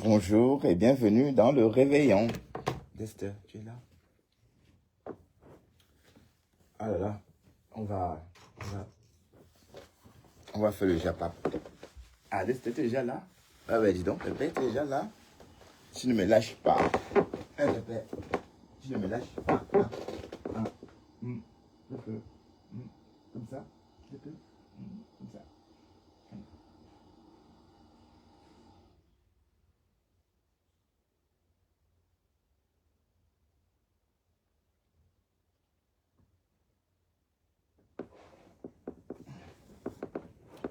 Bonjour et bienvenue dans le réveillon. Dexter, tu es là? Ah là là, on va faire le japap. Ah, Dexter, tu es déjà là? Ah ben dis donc, Pépé, tu es déjà là? Tu ne me lâches pas. Pépé, tu ne me lâches pas. Pépé, comme ça, Pépé, comme ça.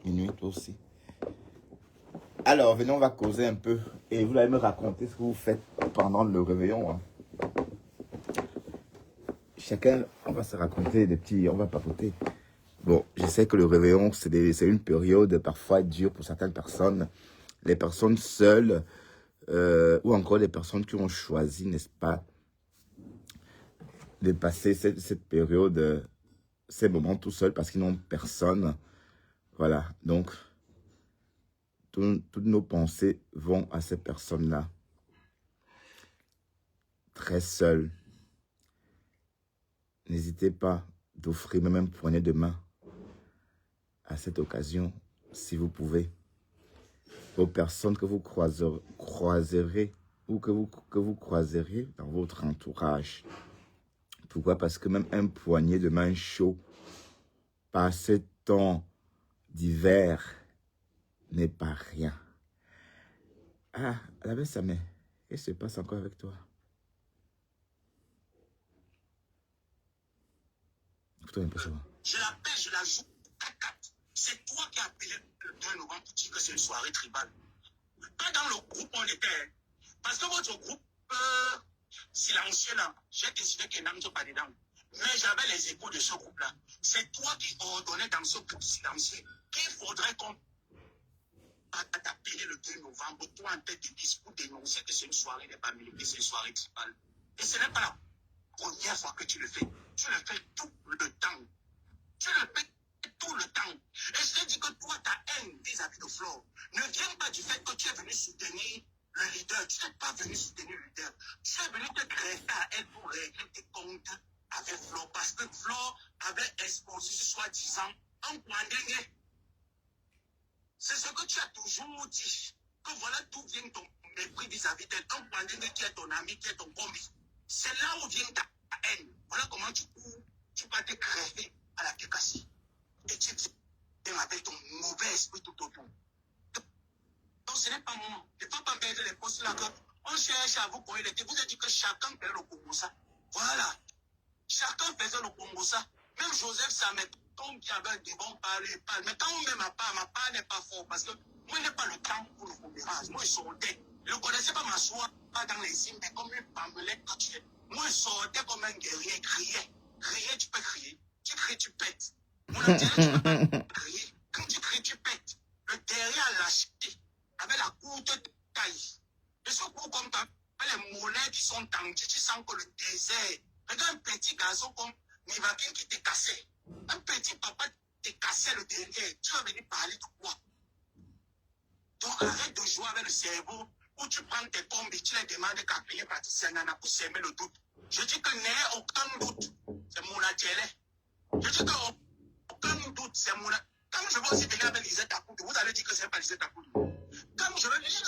Minuit, toi aussi. Alors, venez, on va causer un peu. Et vous allez me raconter ce que vous faites pendant le réveillon. Hein. Chacun, on va se raconter des petits, on va papoter. Bon, je sais que le réveillon, c'est une période parfois dure pour certaines personnes. Les personnes seules, ou encore les personnes qui ont choisi, n'est-ce pas, de passer cette période, ces moments tout seuls parce qu'ils n'ont personne. Voilà, donc, toutes nos pensées vont à ces personnes-là. Très seules. N'hésitez pas d'offrir même une poignée de main à cette occasion, si vous pouvez, aux personnes que vous croiserez ou que vous croiserez dans votre entourage. Pourquoi? Parce que même un poignet de main chaud, par ce temps d'hiver, n'est pas rien. Ah, la belle Samé, qu'est-ce qui se passe encore avec toi? Écoute-toi un peu ça. Je l'appelle, je la joue. C'est toi qui as appelé le 2 novembre pour dire que c'est une soirée tribale. Pas dans le groupe on était. Parce que votre groupe silencieux là, j'ai décidé qu'il n'entre pas dedans. Mais j'avais les échos de ce groupe-là. C'est toi qui ordonnais dans ce groupe silencieux qu'il faudrait qu'on t'appelle le 2 novembre, toi en tête de liste pour dénoncer que c'est une soirée des familles, que c'est une soirée tribale. Et ce n'est pas la première fois que tu le fais. Tu le fais tout le temps. Tu le fais tout le temps. Et je te dis que toi, ta haine vis-à-vis de Flo ne vient pas du fait que tu es venu soutenir le leader. Tu n'es pas venu soutenir le leader. Tu es venu te greffer à elle pour régler tes comptes avec Flo. Parce que Flo avait exposé, soi-disant, un point d'aigle. C'est ce que tu as toujours dit. Que voilà d'où vient ton mépris vis-à-vis d'elle. Un point d'aigle qui est ton ami, qui est ton combi. C'est là où vient ta haine. Voilà comment tu cours. Tu vas te greffer à la Kekasi. Et tu viens avec ton mauvais esprit tout autour. Donc ce n'est pas moi. Il ne faut pas mettre les postes là. On cherche à vous connaître. Vous avez dit que chacun fait le Congo ça. Voilà. Chacun faisait le Congo ça. Même Joseph Samet, comme qui avait des bons parler, parle. Mais quand on met ma part n'est pas fort. Parce que moi, je n'ai pas le temps pour le commérage. Moi, je sortais. Je ne connaissais pas m'asseoir dans les cimes, mais comme une pammelette que tu es. Moi, je sortais comme un guerrier, criais. Crier, tu peux crier. Tu cries, tu pètes. Mon intérêt, tu ne peux pas crier. Quand tu cries, tu pètes. Le derrière a lâché avec la courte taille. De ce coup, comme tu as les mollets qui sont tendus, tu sens que le désert. Regarde un petit garçon comme Nivakin qui t'est cassé. Un petit papa t'est cassé le derrière. Tu vas venir parler de quoi? Donc arrête de jouer avec le cerveau où tu prends tes tombes et tu les demandes qu'à payer Patricia Nana pour s'aimer le doute. Je dis que n'ayez aucun doute. C'est mon atelier. Je dis que aucun doute, c'est mon atelier. Quand je vais aussi venir avec Lisette Akoudou, vous allez dire que ce n'est pas Lisette Akoudou. Quand je vais dire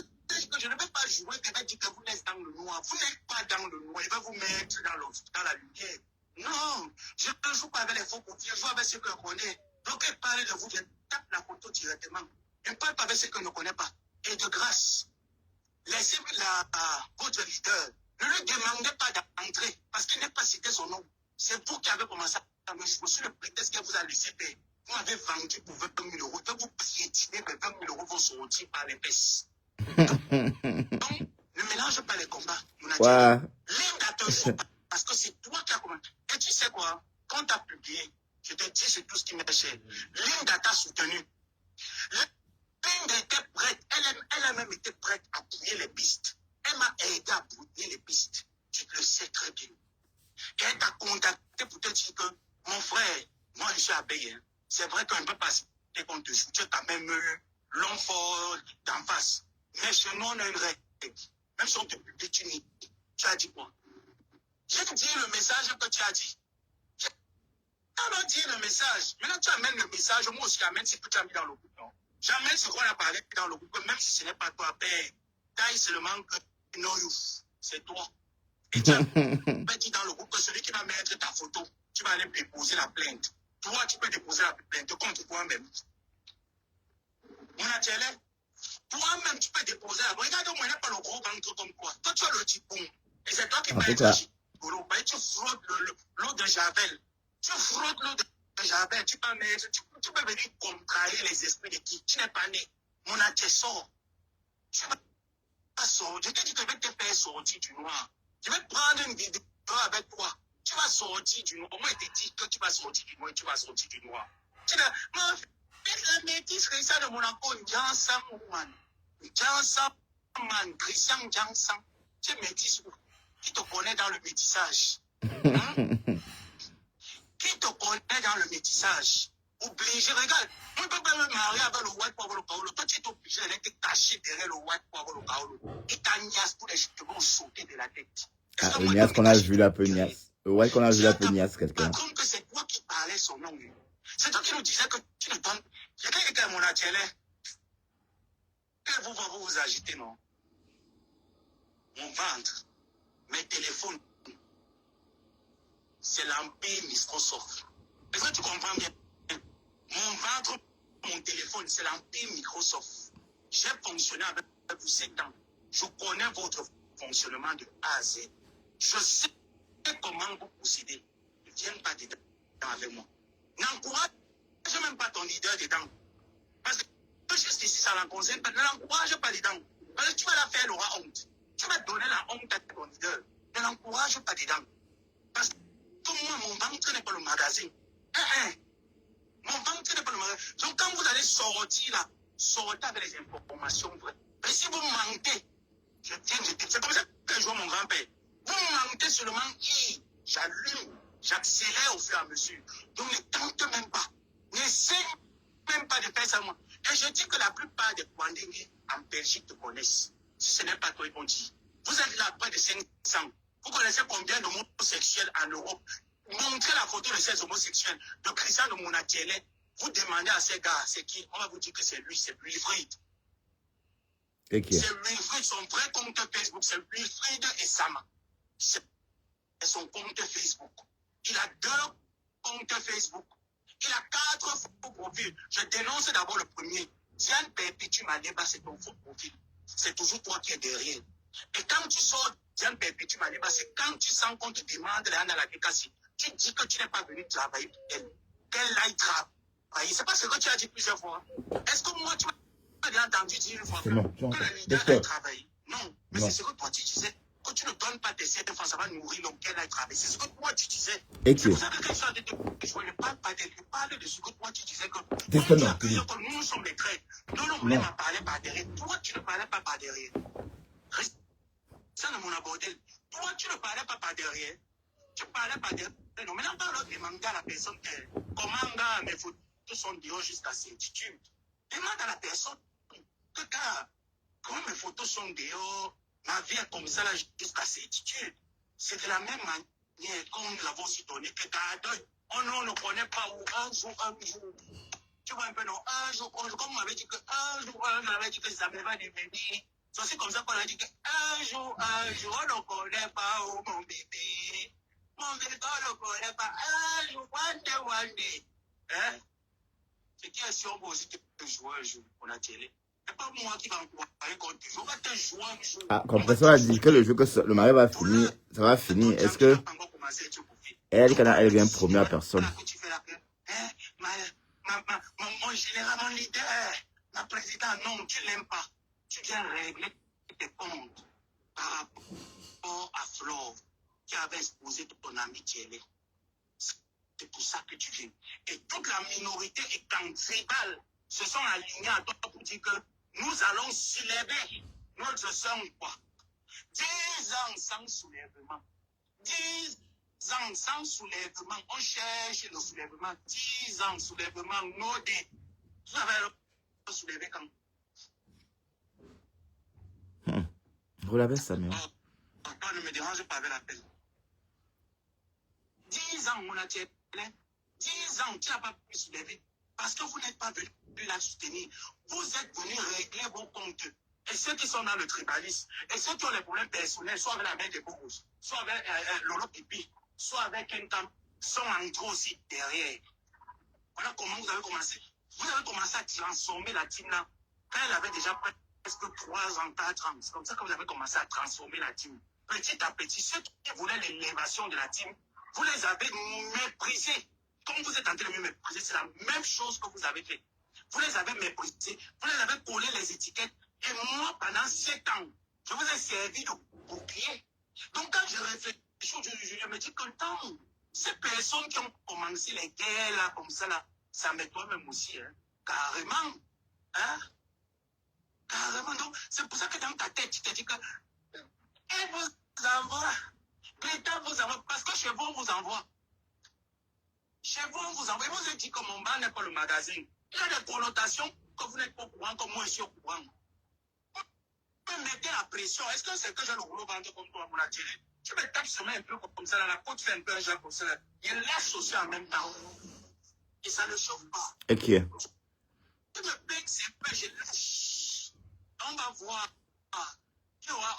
que je ne vais pas jouer, je vais dire que vous n'êtes dans le noir. Vous n'êtes pas dans le noir. Il va vous mettre dans la lumière. Non, je ne joue pas avec les faux courtiers, je joue avec ceux que je connais. Donc, il parle de vous, je tape la photo directement. Je ne parle pas avec ceux que je ne connais pas. Et de grâce, laissez votre leader. Ne lui demandez pas d'entrer parce qu'il n'est pas cité son nom. C'est vous qui avez commencé à me jouer sur le prétexte que vous avez laissé faire. Vous m'avez vendu pour 20 000 euros. Je vais vous piétiner, mais 20 000 euros vont sortir par les fesses. Donc, ne mélange pas les combats. Ouais. Linda te joue parce que c'est toi qui as commencé. Et tu sais quoi? Quand tu as publié, je te dis c'est tout ce qui m'est cher. Linda t'a soutenu. Linda était prête. Elle a même été prête à brouiller les pistes. Elle m'a aidé à brouiller les pistes. Tu le sais très bien. Et elle t'a contacté pour te dire que, mon frère, moi je suis abeille. Hein. C'est vrai qu'on ne peut pas qu'on te joue. Tu as quand même eu l'homme fort d'en face. Mais chez nous, on a une règle. Même si on te publie, tu as dit quoi? Je te dis le message que tu as dit. On va dire le message. Maintenant, tu amènes le message. Moi aussi, j'amène ce que tu as mis dans le groupe. J'amène ce qu'on a parlé dans le groupe, même si ce n'est pas toi, père. Taille seulement que no you. C'est toi. Et tu as dit dans le groupe que celui qui va mettre ta photo, tu vas aller déposer la plainte. Toi, tu peux déposer la plainte contre toi-même. Mon atelier, toi-même, tu peux déposer la plainte. Regarde, on n'a pas le gros ventre comme toi. Toi, tu as le petit boum. Et c'est toi qui vas être gigolo. Tu frottes l'eau de Javel. Tu frottes l'eau de Javel. Tu peux venir contrarier les esprits de qui? Tu n'es pas né. Mon atelier sort. Tu vas sortir. Je te dis que je vais te faire sortir du noir. Je vais prendre une vidéo avec toi. Tu vas sortir du noir. Moi, je te dis que tu vas sortir du noir et tu vas sortir du noir. Tu vas, moi, la métisse, Christian de Monaco, Jansan, man. Jansan, man. Christian Jansan. Tu es métisse où? Qui te connaît dans le métissage? Qui te connaît dans le métissage? Obligé, regarde. On ne peut pas me marier avec le white pour avoir le kaolo. Toi, tu es obligé d'être caché derrière le white pour avoir le kaolo. Et ta niasse, tous les cheveux vont sauter de la tête. Ah, le niasse qu'on a vu là, peu niasse. Le white qu'on a vu là, peu niasse, quelqu'un. Comme que c'est toi qui parlais son nom. C'est toi qui nous disais que tu ne donnes. Quelqu'un était à mon atelier. Et vous vous agitez, non? Mon ventre, mes téléphones, c'est l'empire Microsoft. Est-ce que tu comprends bien? Mon ventre, mon téléphone, c'est l'empire Microsoft. J'ai fonctionné avec vous 7 ans. Je connais votre fonctionnement de A à Z. Je sais comment vous procédez. Ne viens pas dedans avec moi. N'encourage même pas ton leader dedans. Parce que juste ici, ça ne concerne pas. Ne l'encourage pas dedans. Parce que tu vas la faire, elle aura honte. Tu vas donner la honte à ton leader. Ne l'encourage pas dedans. Parce que moi, mon ventre n'est pas le magasin. Mon ventre n'est pas le magasin. Donc, quand vous allez sortir là, sortez avec les informations vraies. Mais si vous mentez, c'est comme ça que je vois mon grand-père. Vous mentez seulement, j'allume, j'accélère au fur et à mesure. Donc, ne tente même pas. N'essaie même pas de faire ça, moi. Et je dis que la plupart des Kwandéngués en Belgique te connaissent. Si ce n'est pas toi, ils vont dire. Vous êtes là près de 500. Vous connaissez combien d'homosexuels en Europe? Montrez la photo de ces homosexuels, de Christian de Monatiele. Vous demandez à ces gars, c'est qui? On va vous dire que c'est lui, c'est Wilfried. Okay. C'est Wilfried, son vrai compte Facebook, c'est Wilfried et Sama. C'est son compte Facebook. Il a 2 comptes Facebook. Il a 4 faux profils. Je dénonce d'abord le premier. Diane Perpétue Maleba, c'est ton faux profil. C'est toujours toi qui es derrière. Et quand tu sors Diane Perpétue Maleba, c'est quand tu sens qu'on te demande d'aller à la décasse. Tu dis que tu n'es pas venu travailler pour elle. Qu'elle aille travailler. C'est pas ce que tu as dit plusieurs fois. Est-ce que moi, tu m'as entendu dire une fois que le leader aille travailler? Non. Mais c'est ce que toi tu disais. Que tu ne donnes pas tes 7 fois, ça va nourrir l'homme qu'elle aille travailler. C'est ce que toi tu disais. Okay. C'est pour ça que quand je ne parle pas d'elle, je parle de ce que toi tu disais. Que nous sommes les traits. Nous, on voulait m'en parler par derrière. Toi, tu ne parlais pas par derrière. Ça, mon abordel. Toi, tu ne parlais pas par derrière. Tu parlais par derrière. Non, maintenant, parle demande à la personne comment mes photos sont dehors jusqu'à certitude. Demande à la personne que comment mes photos sont dehors, ma vie est comme ça là jusqu'à certitude. C'est de la même manière comme nous l'avons aussi donné que on ne connaît pas où un jour. Tu vois un peu, non, un jour, comme on m'avait dit qu'un jour, on avait dit que ça me va devenir. C'est aussi comme ça qu'on a dit qu'un jour, on ne connaît pas où mon bébé. Mon bébé, on ne connaît pas. Un jour, one day. Hein? C'est qui est sûr aussi que jouer un jour pour la télé. C'est pas moi qui va encourager quand tu joues. On va te jouer un jour. Ah, Compresseur a dit que le jeu que le mari va finir, ça va finir. Est-ce que elle a dit qu'elle vient première personne? Mon général, mon leader, ma présidente, non, tu l'aimes pas. Tu viens régler tes comptes par rapport à Flore qui avait exposé ton ami Thielé. C'est pour ça que tu viens. Et toute la minorité étant tribale se sont alignés à toi pour dire que nous allons soulever notre sang, quoi. 10 ans sans soulèvement. 10 ans sans soulèvement. On cherche le soulèvement. 10 ans soulèvement. Nodé. Vous avez le soulevé quand? Relevez ça, mais... Papa, ne me dérange pas avec l'appel. 10 ans, mon atelier. 10 ans, tu n'as pas pu se lever. Parce que vous n'êtes pas venu la soutenir. Vous êtes venu régler vos comptes. Et ceux qui sont dans le tribalisme, et ceux qui ont les problèmes personnels, soit avec la mère de Bourous, soit avec Lolo Pipi, soit avec Kenkam, sont entrés aussi derrière. Voilà comment vous avez commencé. Vous avez commencé à transformer la team là. Quand elle avait déjà presque 3 ans, 4 ans. C'est comme ça que vous avez commencé à transformer la team. Petit à petit, ceux qui voulaient l'élévation de la team, vous les avez méprisés. Comme vous êtes en train de me mépriser, c'est la même chose que vous avez fait. Vous les avez méprisés, vous les avez collé les étiquettes. Et moi, pendant 7 ans, je vous ai servi de bouclier. Donc quand je réfléchis, je me dis que tant, ces personnes qui ont commencé les guerres là, comme ça là, ça met toi-même aussi, hein, carrément. Hein? Carrément, donc c'est pour ça que dans ta tête, tu te dis que elle vous envoie, l'État vous envoie, parce que chez vous, on vous envoie. Chez vous, on vous envoie. Vous avez dit que mon bar n'est pas le magasin. Il y a des connotations que vous n'êtes pas au courant, comme moi je suis au courant. Vous me mettez la pression. Est-ce que c'est que j'ai le gros ventre comme toi, mon atelier? Tu me tapes sur moi un peu comme ça, la côte fait un peu un genre comme ça. Il laisse aussi en même temps. Et ça ne chauffe pas. Et qui est? Tu me piques, c'est peu, je lâche. On va voir. Tu vois,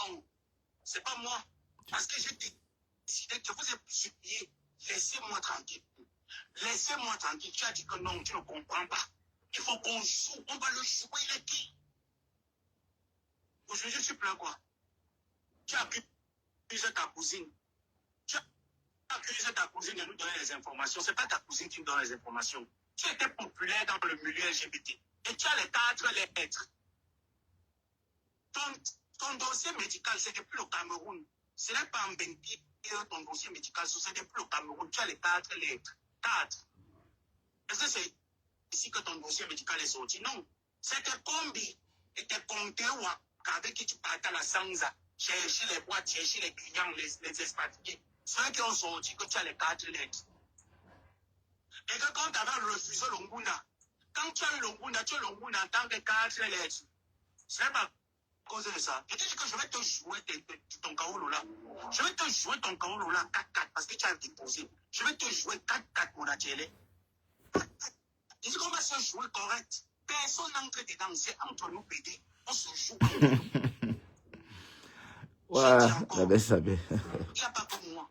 c'est pas moi. Parce que j'ai décidé que je vous ai supplié. Laissez-moi tranquille. Laissez-moi tranquille. Tu as dit que non, tu ne comprends pas. Il faut qu'on joue. On va le jouer, les qui? Aujourd'hui, je suis plein quoi? Tu as accusé ta cousine. Tu as accusé ta cousine de nous donner les informations. Ce n'est pas ta cousine qui nous donne les informations. Tu étais populaire dans le milieu LGBT. Et tu as les 4 lettres. Ton dossier médical, c'est depuis le Cameroun. Ce n'est pas en Bengui, ton dossier médical, c'est depuis le Cameroun. Tu as les 4 lettres. 4. Est-ce que c'est ici que ton dossier médical est sorti? Non. C'est tes combis et tes comptes avec qui tu partais à la Sanza, chercher les boîtes, chercher les clients, les expatriés. Ceux qui ont sorti que tu as les 4 lettres. Et que quand tu avais refusé l'Ongunda, quand tu as eu l'Ongunda, tu as l'Ongunda en tant que 4 lettres. Ce n'est pas à cause de ça. Je te dis que je vais te jouer ton Kaolo là. Je vais te jouer ton Kaolo là 4-4 parce que tu as déposé. Je vais te jouer 4-4 mon atelier. Je dis qu'on va se jouer correct. Personne n'entre dedans. C'est entre nous PD. On se joue entre nous. Voilà, la baisse, la baisse. Il n'y a pas que moi.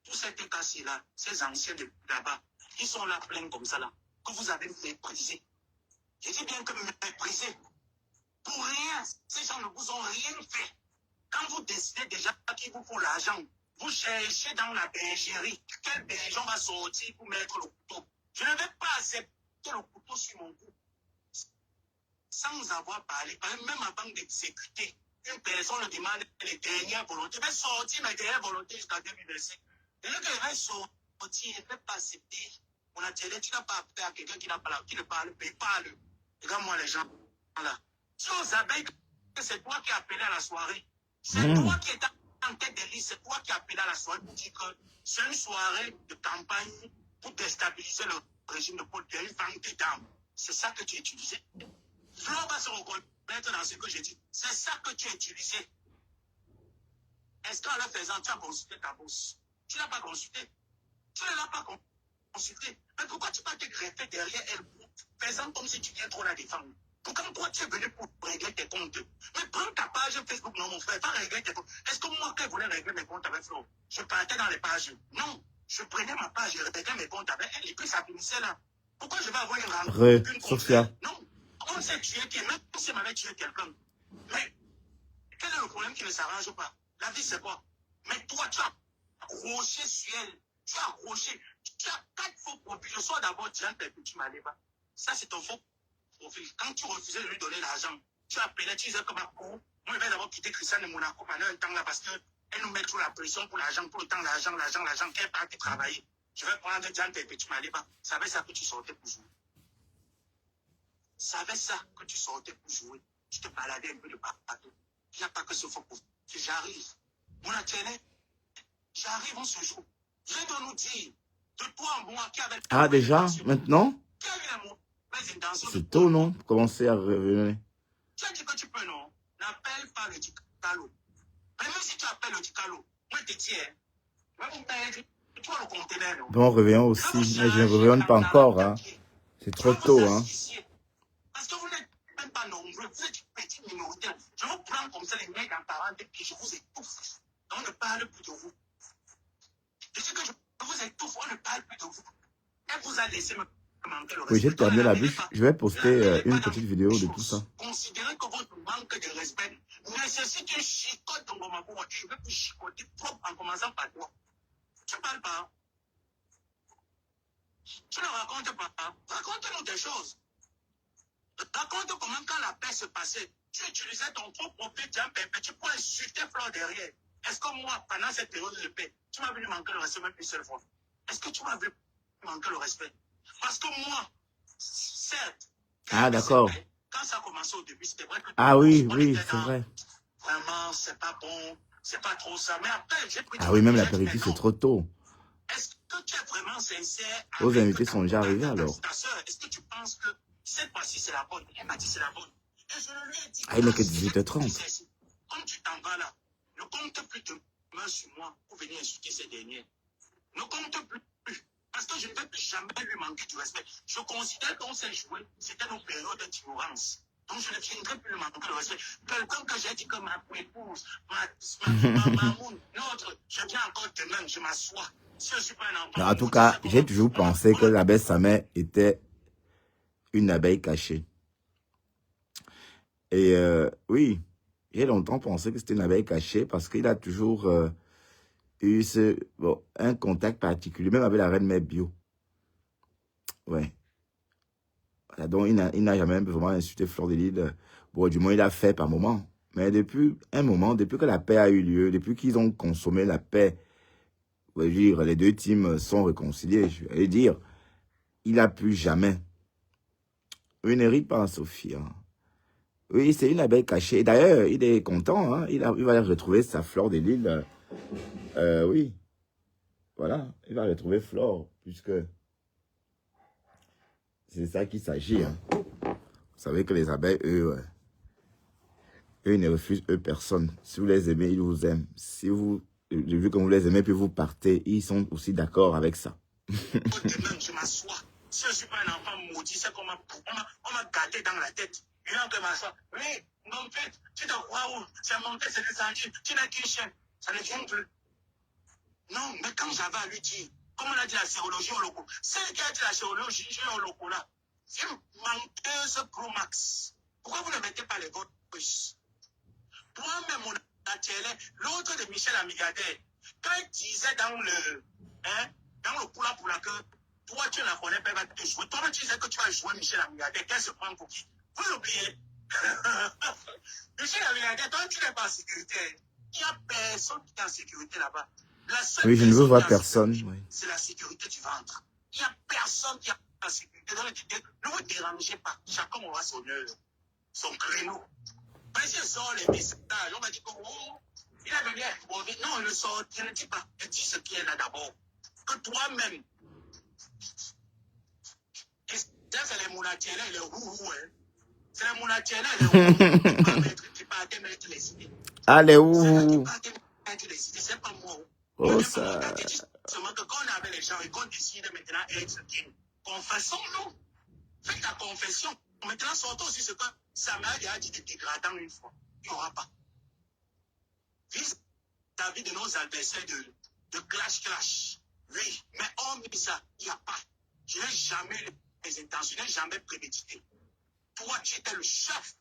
Tous ces cassés là, ces anciens de là-bas, ils sont là pleins comme ça là, que vous avez méprisé. Je dis bien que méprisé. Pour rien, ces gens ne vous ont rien fait. Quand vous décidez déjà qu'il vous faut l'argent, vous cherchez dans la bergerie quel berger va sortir pour mettre le couteau. Je ne vais pas accepter le couteau sur mon cou. Sans avoir parlé, même avant d'exécuter, une personne le demande les dernières volontés. Je vais sortir mes dernières volontés jusqu'à 2025. Et là, je vais sortir, je ne vais pas accepter. On a dit, tu n'as pas appelé à quelqu'un qui ne parle pas, parle. Regarde-moi les gens là. Si on savait que c'est toi qui as appelé à la soirée, c'est toi qui étais en tête de liste, c'est toi qui as appelé à la soirée pour dire que c'est une soirée de campagne pour déstabiliser le régime de Paul Biya, une vente d'armes. C'est ça que tu utilisais. Flo va se reconnaître dans ce que j'ai dit. C'est ça que tu as utilisé. Est-ce qu'en le faisant, tu as consulté ta bourse? Tu n'as pas consulté. Tu ne l'as pas consulté. Mais pourquoi tu vas te greffer derrière elle, faisant comme si tu viens trop la défendre? Pourquoi toi tu es venu pour régler tes comptes? Mais prends ta page Facebook, non mon frère, va régler tes comptes. Est-ce que moi, quand je voulais régler mes comptes avec Flo, je partais dans les pages? Non. Je prenais ma page, je réglais mes comptes avec elle et puis ça finissait là. Pourquoi je vais avoir une rencontre? Sophia. Non. On s'est tué, même si on avait tué quelqu'un. Mais quel est le problème qui ne s'arrange pas? La vie, c'est quoi? Mais toi, tu as accroché sur elle. Tu as accroché. Tu as 4 faux profils. Je sois d'abord Diane tu m'allais pas. Ça, c'est ton faux profil. Quand tu refusais de lui donner l'argent, tu appelais, tu disais comme un coup. Moi, je vais d'abord quitter Christiane de Monaco pendant un temps là parce qu'elle nous met trop la pression pour l'argent, pour le temps, l'argent, qu'elle parte travailler. Je vais prendre Diane tu m'allais pas. Ça avait ça que tu sortais pour jouer. Savais ça que tu sortais pour jouer. Tu te baladais un peu de partout. Il n'y a pas que ce faux profil. J'arrive. Mon atelier, j'arrive, on se joue. Viens de nous dire, de toi en moi, qui avait... Ah, déjà? Maintenant? Qui avait les intentions? C'est tôt, non? Pour commencer à revenir. Tu as dit que tu peux, non? n'appelle pas le Dicalo. Même si tu appelles le Dicalo, moi je te dis, tu vas le conteneur. Bon, revenons aussi, mais je ne reviens pas encore. Hein. C'est trop tôt. Hein. Parce que vous n'êtes même pas nombreux, vous êtes une petite minorité. Je vous prends comme ça les mecs en parlant et je vous étouffe. On ne parle plus de vous. Je dis que je vous étouffe, on ne parle plus de vous. Elle vous a laissé me manquer le respect. Oui, j'ai terminé la bûche. Je vais poster une petite vidéo de tout ça. Considérez que votre manque de respect nécessite une chicote dans vos mabou. Je vais vous chicoter propre en commençant par toi. Tu ne parles pas. Tu ne racontes pas. Raconte-nous des choses. Raconte comment quand la paix se passait, tu utilisais ton propre petit petit pour insulter Flore derrière. Est-ce que moi, pendant cette période de paix, tu m'as venu manquer le respect même une seule fois? Est-ce que tu m'as vu manquer le respect? Parce que moi, certes, ah d'accord. Quand ça a commencé au début, c'était vrai que... Ah oui, oui, c'est vrai. Vraiment, c'est pas bon, c'est pas trop ça. Mais après, j'ai pris... Ah oui, même l'apéritif, c'est trop tôt. Est-ce que tu es vraiment sincère? Vos invités sont déjà arrivés alors. Ta soeur, est-ce que tu penses que cette fois-ci c'est la bonne? Elle m'a dit c'est la bonne. Et je lui ai dit... Ah, il n'est que 18h30. Comme tu t'en vas là, ne compte plus demain sur moi pour venir insulter ces derniers. Ne compte plus. Parce que je ne vais plus jamais lui manquer du respect. Je considère qu'on s'est joué, c'était nos périodes d'ignorance. Donc je ne viendrai plus lui manquer le respect. Quelqu'un que j'ai dit que ma épouse, ma mamoune, notre, je viens encore demain, je m'assois. Si je suis pas un enfant. En tout cas, j'ai toujours pensé que l'abbé Samet était une abeille cachée. Et oui, j'ai longtemps pensé que c'était une abeille cachée parce qu'il a toujours eu un contact particulier, même avec la reine mère bio. Ouais. Voilà, donc, il n'a jamais vraiment insulté Flore de Lys. Bon, du moins, il a fait par moment. Mais depuis un moment, depuis que la paix a eu lieu, depuis qu'ils ont consommé la paix, je veux dire, les deux teams sont réconciliés, je vais dire, il n'a plus jamais. Oui, n'hérite pas, Sophie. Hein. Oui, c'est une abeille cachée. D'ailleurs, il est content. Hein. Il va retrouver sa Flore de Lys. Oui. Voilà, il va retrouver Flore, puisque c'est ça qu'il s'agit. Hein. Vous savez que les abeilles, eux, ils ne refusent personne. Si vous les aimez, ils vous aiment. Si vous, vu que vous les aimez, puis vous partez, ils sont aussi d'accord avec ça. Demain, je m'assois. Si je ne suis pas un enfant maudit, c'est qu'on m'a gâté dans la tête. Il y a que m'assois. Oui, mon fait, tu te crois où? C'est monté, c'est descendu. Tu n'as qu'une chaîne. Ça ne vient plus. Non, mais quand j'avais à lui dire, comme on a dit la sérologie au loco, celle qui a dit la sérologie au loco là, c'est une menteuse pro max. Pourquoi vous ne mettez pas les votes? Toi-même, mon atelier, l'autre de Michel Amigadé, quand il disait dans le poula pour la queue, toi tu ne la connais pas, elle va te jouer. Toi tu disais que tu vas jouer Michel Amigadé, qu'elle se prend pour qui? Vous l'oubliez. Michel Amigadé, toi tu n'es pas en sécurité. Il n'y a personne qui est en sécurité là-bas. Oui, je ne veux voir personne. C'est la sécurité du ventre. Il n'y a personne qui est en sécurité. Ne vous dérangez pas. Chacun aura son heure, son créneau. Mais si il sort les messages, on va dire que il a venu. Non, il le sort, je ne dis pas. Je dis ce qui est là d'abord. Que toi-même, c'est les mounatiels, les roux. C'est les mounatiels, les roux. Tu peux pas mettre les idées. Allez, où? C'est pas moi. Oh, ça. Seulement que quand on avait les gens et qu'on décide maintenant être king, confessons-nous. Faites la confession. Maintenant, sortons aussi ce que Samuel a dit de dégradant une fois. Il n'y aura pas. Vis-à-vis de nos adversaires de clash. Oui, mais hormis ça, il n'y a pas. Je n'ai jamais les intentions, je n'ai jamais prémédité. Toi, tu étais le chef.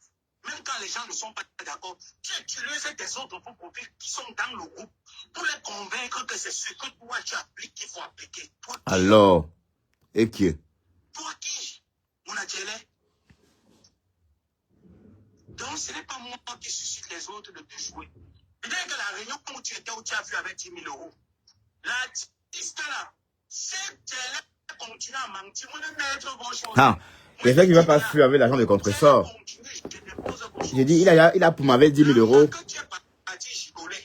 Même quand les gens ne sont pas d'accord, tu utilises des autres profils qui sont dans le groupe pour les convaincre que c'est ce que toi tu appliques qu'il faut appliquer. Toi, alors, et qui? Toi qui? Mon atelier. Donc, ce n'est pas moi qui suscite les autres de te jouer. Peut-être que la réunion où tu étais, où tu as vu avec 10 000 euros, l'artiste là, c'est qu'elle continue à mentir, on ne mettre vos choses. Ah, le fait qu'il ne va pas fuir avec l'argent de contre-sort. J'ai dit, il a pour m'avoir 10 000 euros. Que tu es parti gigoler.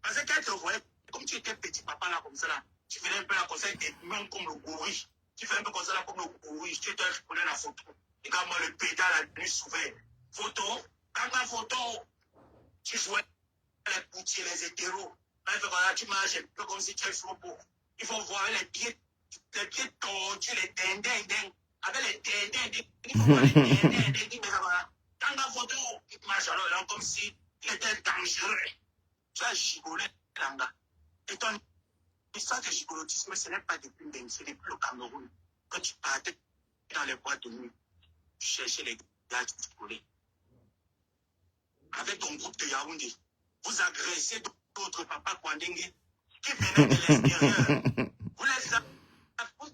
Parce qu'elle te voyait, comme tu étais petit papa là, comme ça là, tu faisais un peu la conseil, même comme le gorille. Tu fais un peu comme ça là, comme le gorille. Tu te prenais la photo. Regarde-moi le pédale la nuit souvent. Photo, quand la photo, Tu jouais les poutiers, les hétéros. Bref, voilà, tu marches un peu comme si tu es flopo. Il faut voir les pieds tordus, les dindins. Avec les dindins, il faut voir les dindins. Mais voilà, dans la photo, il marche alors comme si il était dangereux. Tu as gigolé, Langa. Et ton histoire de gigolotisme, ce n'est pas depuis le Cameroun que tu partais dans les boîtes de nuit. Tu cherchais les gars qui gigolaient. Avec ton groupe de Yaoundé, vous agressez d'autres papas Kwandengue qui venaient de l'extérieur. Vous les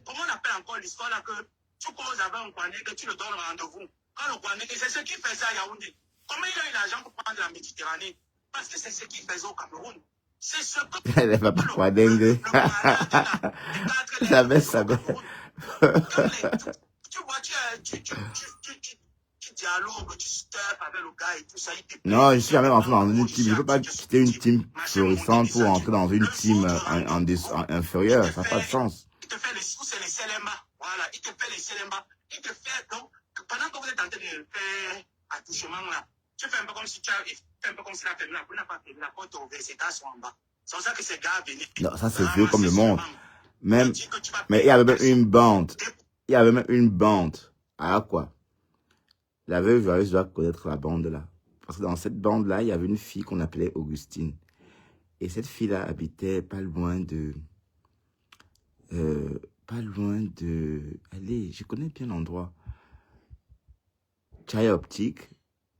comment on appelle encore l'histoire là que tu causes avec un Kwandengue, tu le donnes rendez-vous. Quand le Kwandengue, c'est ce qui fait ça à Yaoundé. Comment il a eu l'argent pour prendre la Méditerranée? Parce que c'est ce qu'il faisait au Cameroun. C'est ce que Les papas Kwandengue. Ça baisse. Tu vois, tu dialogues, tu surfes avec le gars et tout ça. Non, je suis jamais rentré dans une team. Je ne peux pas quitter une team florissante pour entrer dans une team inférieure. Ça n'a pas de sens. Il te fait les sous, c'est les CLMA. Voilà, il te fait les CLMA. Il te fait, donc, pendant que vous êtes en train de faire attouchement là, tu fais un peu comme si tu as fait un peu comme si la famille, vous n'avez pas fait la porte ouverte, ces gars sont en bas. C'est pour ça que ces gars venaient. Non, ça c'est vieux comme le monde. Même, mais il y avait même une bande. Il y avait même une bande. Ah quoi? La veuve joyeuse doit connaître la bande là. Parce que dans cette bande là, il y avait une fille qu'on appelait Augustine. Et cette fille là habitait pas loin de... Allez, je connais bien l'endroit. Chaya Optique.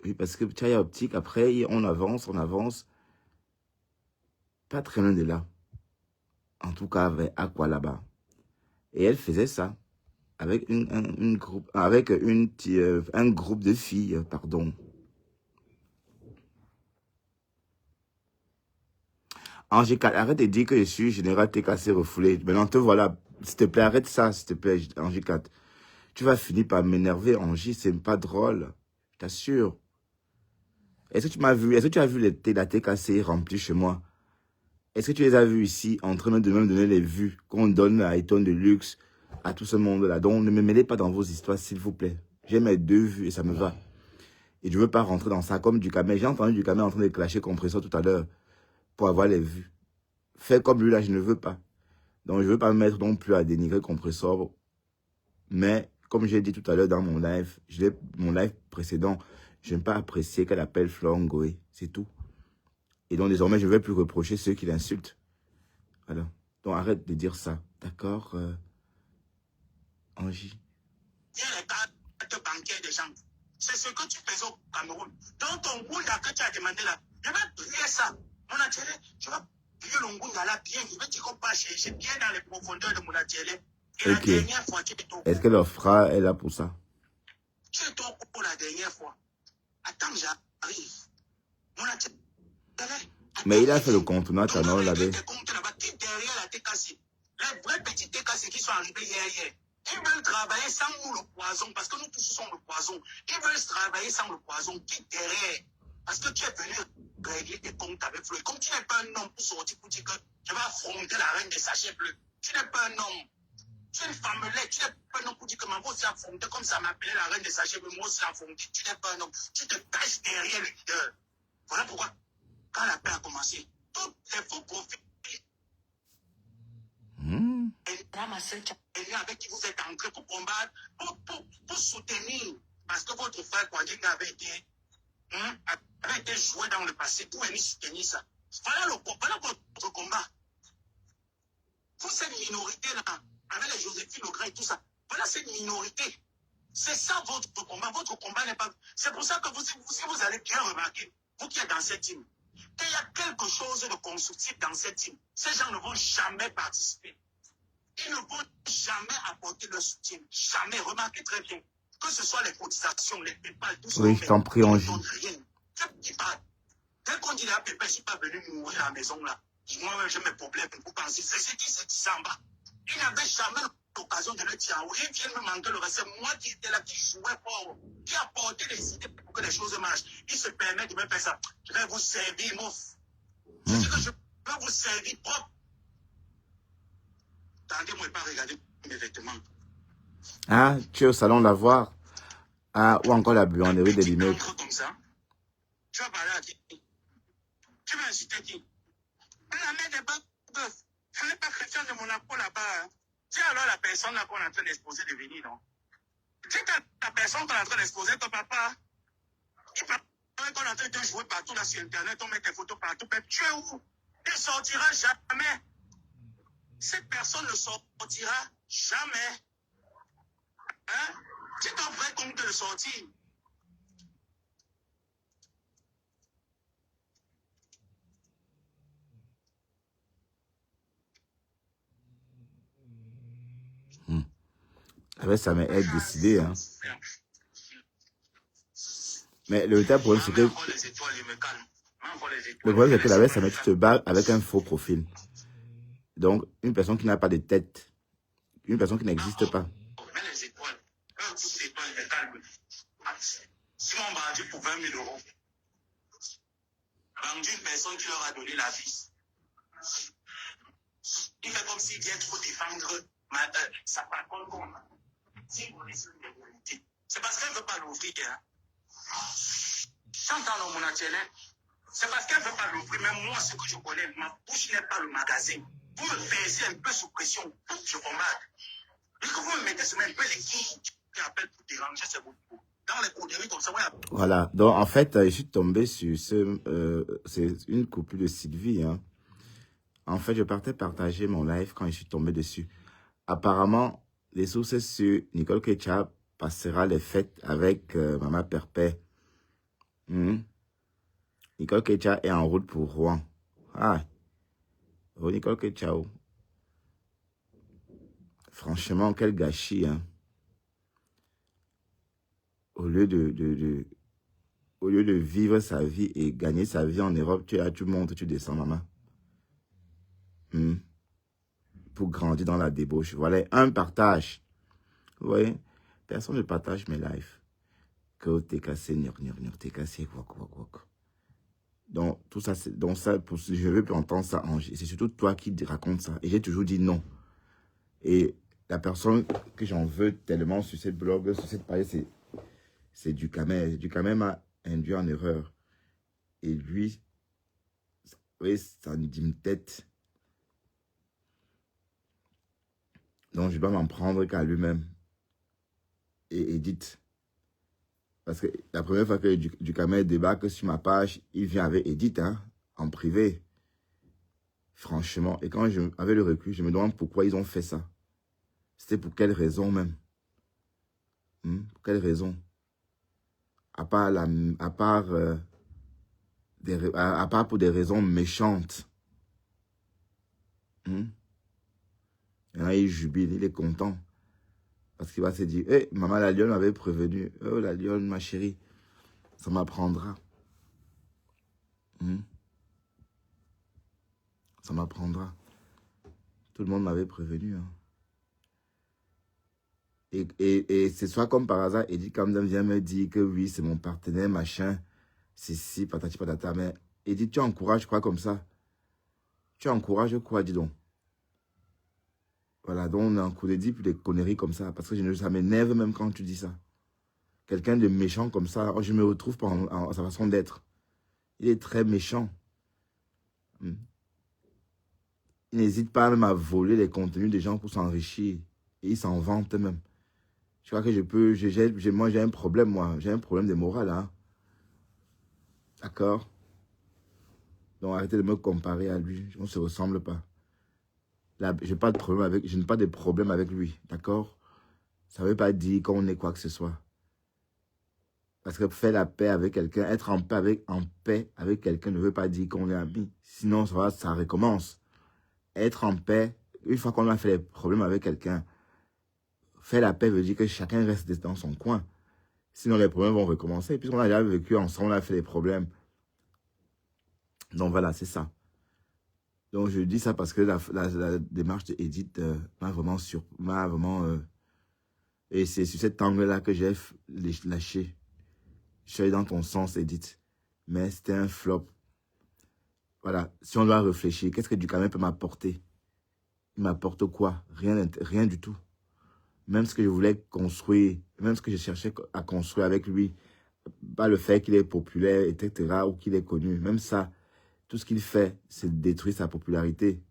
Oui, parce que Chaya Optique, après, on avance. Pas très loin de là. En tout cas, avec Aqua là-bas. Et elle faisait ça. Avec un groupe de filles, pardon. Angélique, arrête de dire que je suis général TKC refoulé. Maintenant, te voilà. S'il te plaît, arrête ça, s'il te plaît, Angélique. Tu vas finir par m'énerver, Angie, c'est pas drôle. Je t'assure. Est-ce que tu m'as vu? Est-ce que tu as vu la TKC remplie chez moi? Est-ce que tu les as vus ici, en train de me donner les vues qu'on donne à Eton de luxe, à tout ce monde-là? Donc, ne me mêlez pas dans vos histoires, s'il vous plaît. J'ai mes 2 vues et ça me va. Et je ne veux pas rentrer dans ça comme du camé. J'ai entendu du camé en train de clasher compresseur tout à l'heure pour avoir les vues. Faire comme lui là, je ne veux pas. Donc, je ne veux pas me mettre non plus à dénigrer compresseur. Mais, comme j'ai dit tout à l'heure dans mon live, mon live précédent, je n'aime pas apprécier qu'elle appelle Florent Ngoé. C'est tout. Et donc, désormais, je ne vais plus reprocher ceux qui l'insultent. Voilà. Donc, arrête de dire ça. D'accord, Angie? Les cartes bancaires des gens. C'est ce que tu faisais au Cameroun. Dans ton Ngounda que tu as demandé là, je vais prier ça. Mon atelier, je vais prier le Ngounda là bien. Je vais dire qu'on va chercher bien dans les profondeurs de mon atelier. Et Ok. la dernière fois, tu es au Est-ce que leur frère est là pour ça? Tu es au pour la dernière fois. Attends, j'arrive. Mon atelier. Mais il a fait le contournage à Nord là-bas. Derrière la TKC. Les vrais petits TKC qui sont arrivés hier. Ils veulent travailler sans nous le poison, parce que nous tous sommes le poison. Ils veulent travailler sans le poison. Qui derrière? Parce que tu es venu régler tes comptes avec Fleu. Comme tu n'es pas un homme pour sortir pour dire que je vais affronter la reine des sachets bleus. Tu n'es pas un homme. Tu es une femme laide. Tu n'es pas un homme pour dire que ma voix s'est affrontée comme ça m'appelait la reine des sachets bleus. Moi aussi affronté. Tu n'es pas un homme. Tu te caches derrière le leader. Voilà pourquoi, quand la paix a commencé, tous les faux profils avec qui vous êtes entrés pour combattre, pour soutenir, parce que votre frère Kwadjing avait été joué dans le passé pour venir soutenir ça. Voilà votre combat. Pour cette minorité-là, avec les Joséphine Legras et tout ça, voilà cette minorité. C'est ça votre combat. Votre combat n'est pas... C'est pour ça que si vous allez bien remarquer, vous qui êtes dans cette team, qu'il y a quelque chose de constructif dans cette team. Ces gens ne vont jamais participer. Ils ne vont jamais apporter leur soutien. Jamais. Remarquez très bien. Que ce soit les cotisations, les PayPal, tout ça. Oui, je t'en prie, ils ne Angie. donnent rien. Dès qu'on dit la PayPal, je ne suis pas venu mourir à la maison là. Moi-même, j'ai mes problèmes. Vous pensez, c'est ce qui s'est dit ça en bas. Ils n'avaient jamais l'occasion de le dire. Ils viennent me manquer le reste. C'est moi qui étais là, qui jouais fort, qui apportait les idées pour que les choses marchent. Ils se permettent de me faire ça. Je vais vous servir, mouf. Je dis que je vais vous servir propre. Attendez-moi pas regarder mes vêtements. Ah, tu es au salon d'avoir. Ah, ou encore la buanderie de l'immeuble. Comme ça. Tu vas parler à qui? Tu vas insulter qui? La mère des bœufs. Ce n'est pas Christian de Monaco là-bas. Hein. C'est alors la personne là qu'on est en train d'exposer de venir, non? C'est la personne qu'on est en train d'exposer, ton papa. Il paraît qu'on est en train de jouer partout là sur Internet, on met tes photos partout. Mais tu es où? Il ne sortira jamais. Cette personne ne sortira jamais. Hein? C'est un vrai compte de sortir. Avec ça m'est décidé. Hein. Mais le vrai problème, c'est que... Le problème, c'est que la ça tu te bats avec un faux profil. Donc, une personne qui n'a pas de tête. Une personne qui n'existe pas. Si on vendu pour 20 000 euros, vendu une personne qui leur a donné la vie. Il fait comme s'il vient trop défendre sa parole comme c'est parce qu'elle ne veut pas l'ouvrir. Hein. J'entends mon naturel. C'est parce qu'elle ne veut pas l'ouvrir. Mais moi, ce que je connais, ma bouche n'est pas le magasin. Vous me baissez un peu sous pression. Je commande. Et que vous me mettez sur un peu les qui appellent pour déranger, c'est beaucoup. Dans les coderies comme ça, voilà. Donc, en fait, je suis tombé sur c'est une copie de Sylvie. Hein. En fait, je partais partager mon live quand je suis tombé dessus. Apparemment, les sources sur Nicole Ketchup passera les fêtes avec Maman Perpet. Nicole Ketchup est en route pour Rouen. Ah, oh, Nicole Ketchup. Franchement, quel gâchis. Hein. Au lieu de vivre sa vie et gagner sa vie en Europe, tu montes, tu descends, maman. Pour grandir dans la débauche. Voilà, un partage. Vous voyez, personne ne partage mes lives. Que t'es cassé, t'es cassé, quoi. Donc, tout ça, donc ça, je veux plus entendre ça. C'est surtout toi qui raconte ça. Et j'ai toujours dit non. Et la personne que j'en veux tellement sur cette blog, sur cette page, c'est Ducamel. Ducamel m'a induit en erreur. Et lui, oui, ça me dit une tête. Donc, je dois m'en prendre qu'à lui-même. Et Edith. Parce que la première fois que Ducamel débarque sur ma page, il vient avec Edith, hein, en privé. Franchement. Et quand avec le recul, je me demande pourquoi ils ont fait ça. C'était pour quelle raison même? Pour quelle raison? À part pour des raisons méchantes. Et là, il jubile, il est content. Parce qu'il va se dire, hey, maman la lionne m'avait prévenu. Oh, la lionne, ma chérie, ça m'apprendra. Ça m'apprendra. Tout le monde m'avait prévenu. Hein. Et ce soir, comme par hasard, Edith Camden vient me dire que oui, c'est mon partenaire, machin. C'est si, patati patata. Mais Edith, tu encourages quoi comme ça? Tu encourages quoi, dis donc? Voilà, donc on est en coup de dire des conneries comme ça. Parce que ça m'énerve même quand tu dis ça. Quelqu'un de méchant comme ça, je me retrouve pas en sa façon d'être. Il est très méchant. Il n'hésite pas même à voler les contenus des gens pour s'enrichir. Et il s'en vante même. Je crois que moi j'ai un problème, moi. J'ai un problème de morale, hein. D'accord? Donc arrêtez de me comparer à lui. On ne se ressemble pas. Là, je n'ai pas de problème avec lui. D'accord? Ça ne veut pas dire qu'on est quoi que ce soit. Parce que faire la paix avec quelqu'un, être en paix avec quelqu'un ne veut pas dire qu'on est amis. Sinon, ça recommence. Être en paix, une fois qu'on a fait les problèmes avec quelqu'un, faire la paix veut dire que chacun reste dans son coin. Sinon, les problèmes vont recommencer. Puisqu'on a déjà vécu ensemble, on a fait les problèmes. Donc voilà, c'est ça. Donc je dis ça parce que la démarche d'Edith m'a vraiment et c'est sur cet angle-là que j'ai lâché. Je suis allé dans ton sens, Edith. Mais c'était un flop. Voilà, si on doit réfléchir, qu'est-ce que Ducamel peut m'apporter? Il m'apporte quoi? Rien du tout. Même ce que je voulais construire, même ce que je cherchais à construire avec lui, pas le fait qu'il est populaire, etc., ou qu'il est connu, même ça, Tout ce qu'il fait, c'est détruire sa popularité.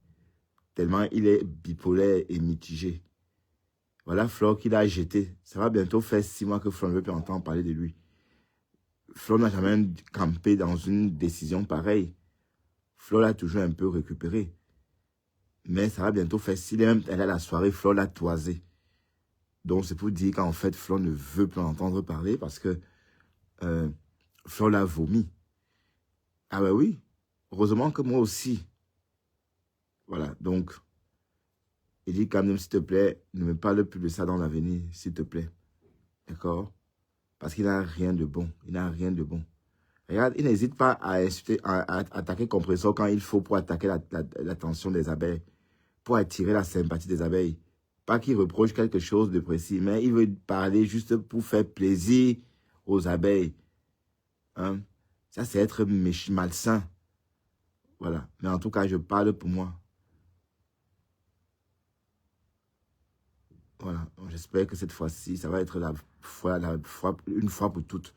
Tellement il est bipolaire et mitigé. Voilà Flo qu'il a jeté. Ça va bientôt faire 6 mois que Flo ne veut plus entendre parler de lui. Flo n'a jamais campé dans une décision pareille. Flo l'a toujours un peu récupéré. Mais ça va bientôt faire, s'il est même allé à la soirée, Flo l'a toisé. Donc c'est pour dire qu'en fait, Flo ne veut plus entendre parler parce que Flo l'a vomi. Ah ben oui, heureusement que moi aussi. Voilà, donc, il dit quand même, s'il te plaît, ne me parle plus de ça dans l'avenir, s'il te plaît. D'accord? Parce qu'il n'a rien de bon. Il n'a rien de bon. Regarde, il n'hésite pas à insulter, à attaquer Compressor quand il faut pour attaquer l'attention des abeilles, pour attirer la sympathie des abeilles. Pas qu'il reproche quelque chose de précis, mais il veut parler juste pour faire plaisir aux abeilles. Hein? Ça, c'est être malsain. Voilà. Mais en tout cas, je parle pour moi. Voilà. J'espère que cette fois-ci, ça va être une fois pour toutes.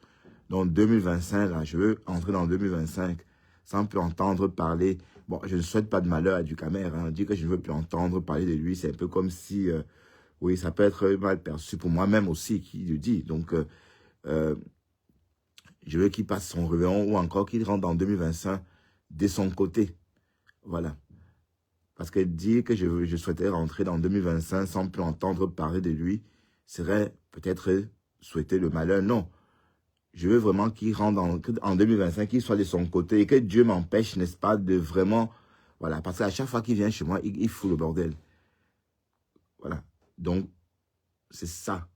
Donc 2025, là, je veux entrer dans 2025 sans plus entendre parler. Bon, je ne souhaite pas de malheur à Ducamer. Hein. Dire que je ne veux plus entendre parler de lui, c'est un peu comme si, oui, ça peut être mal perçu pour moi-même aussi, qui le dit. Donc, je veux qu'il passe son réveillon ou encore qu'il rentre en 2025 de son côté. Voilà. Parce que dire que je souhaitais rentrer dans 2025 sans plus entendre parler de lui serait peut-être souhaiter le malheur. Non. Je veux vraiment qu'il rentre en 2025, qu'il soit de son côté et que Dieu m'empêche, n'est-ce pas, de vraiment... Voilà, parce qu'à chaque fois qu'il vient chez moi, il fout le bordel. Voilà. Donc, c'est ça.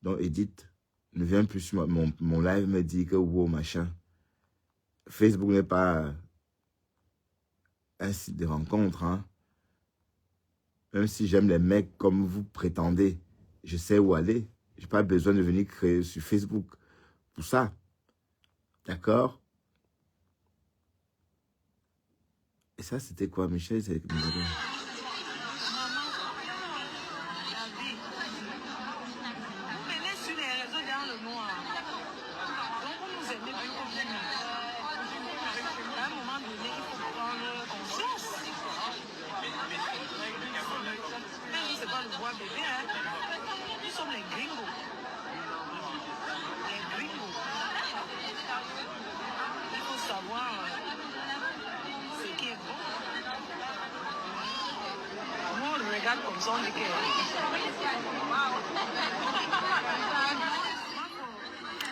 Donc, Edith ne vient plus sur mon live, me dit que wow, machin. Facebook n'est pas un site de rencontre, hein. Même si j'aime les mecs comme vous prétendez, je sais où aller. Je n'ai pas besoin de venir créer sur Facebook pour ça. D'accord? Et ça, c'était quoi, Michel? Comme ça, on dit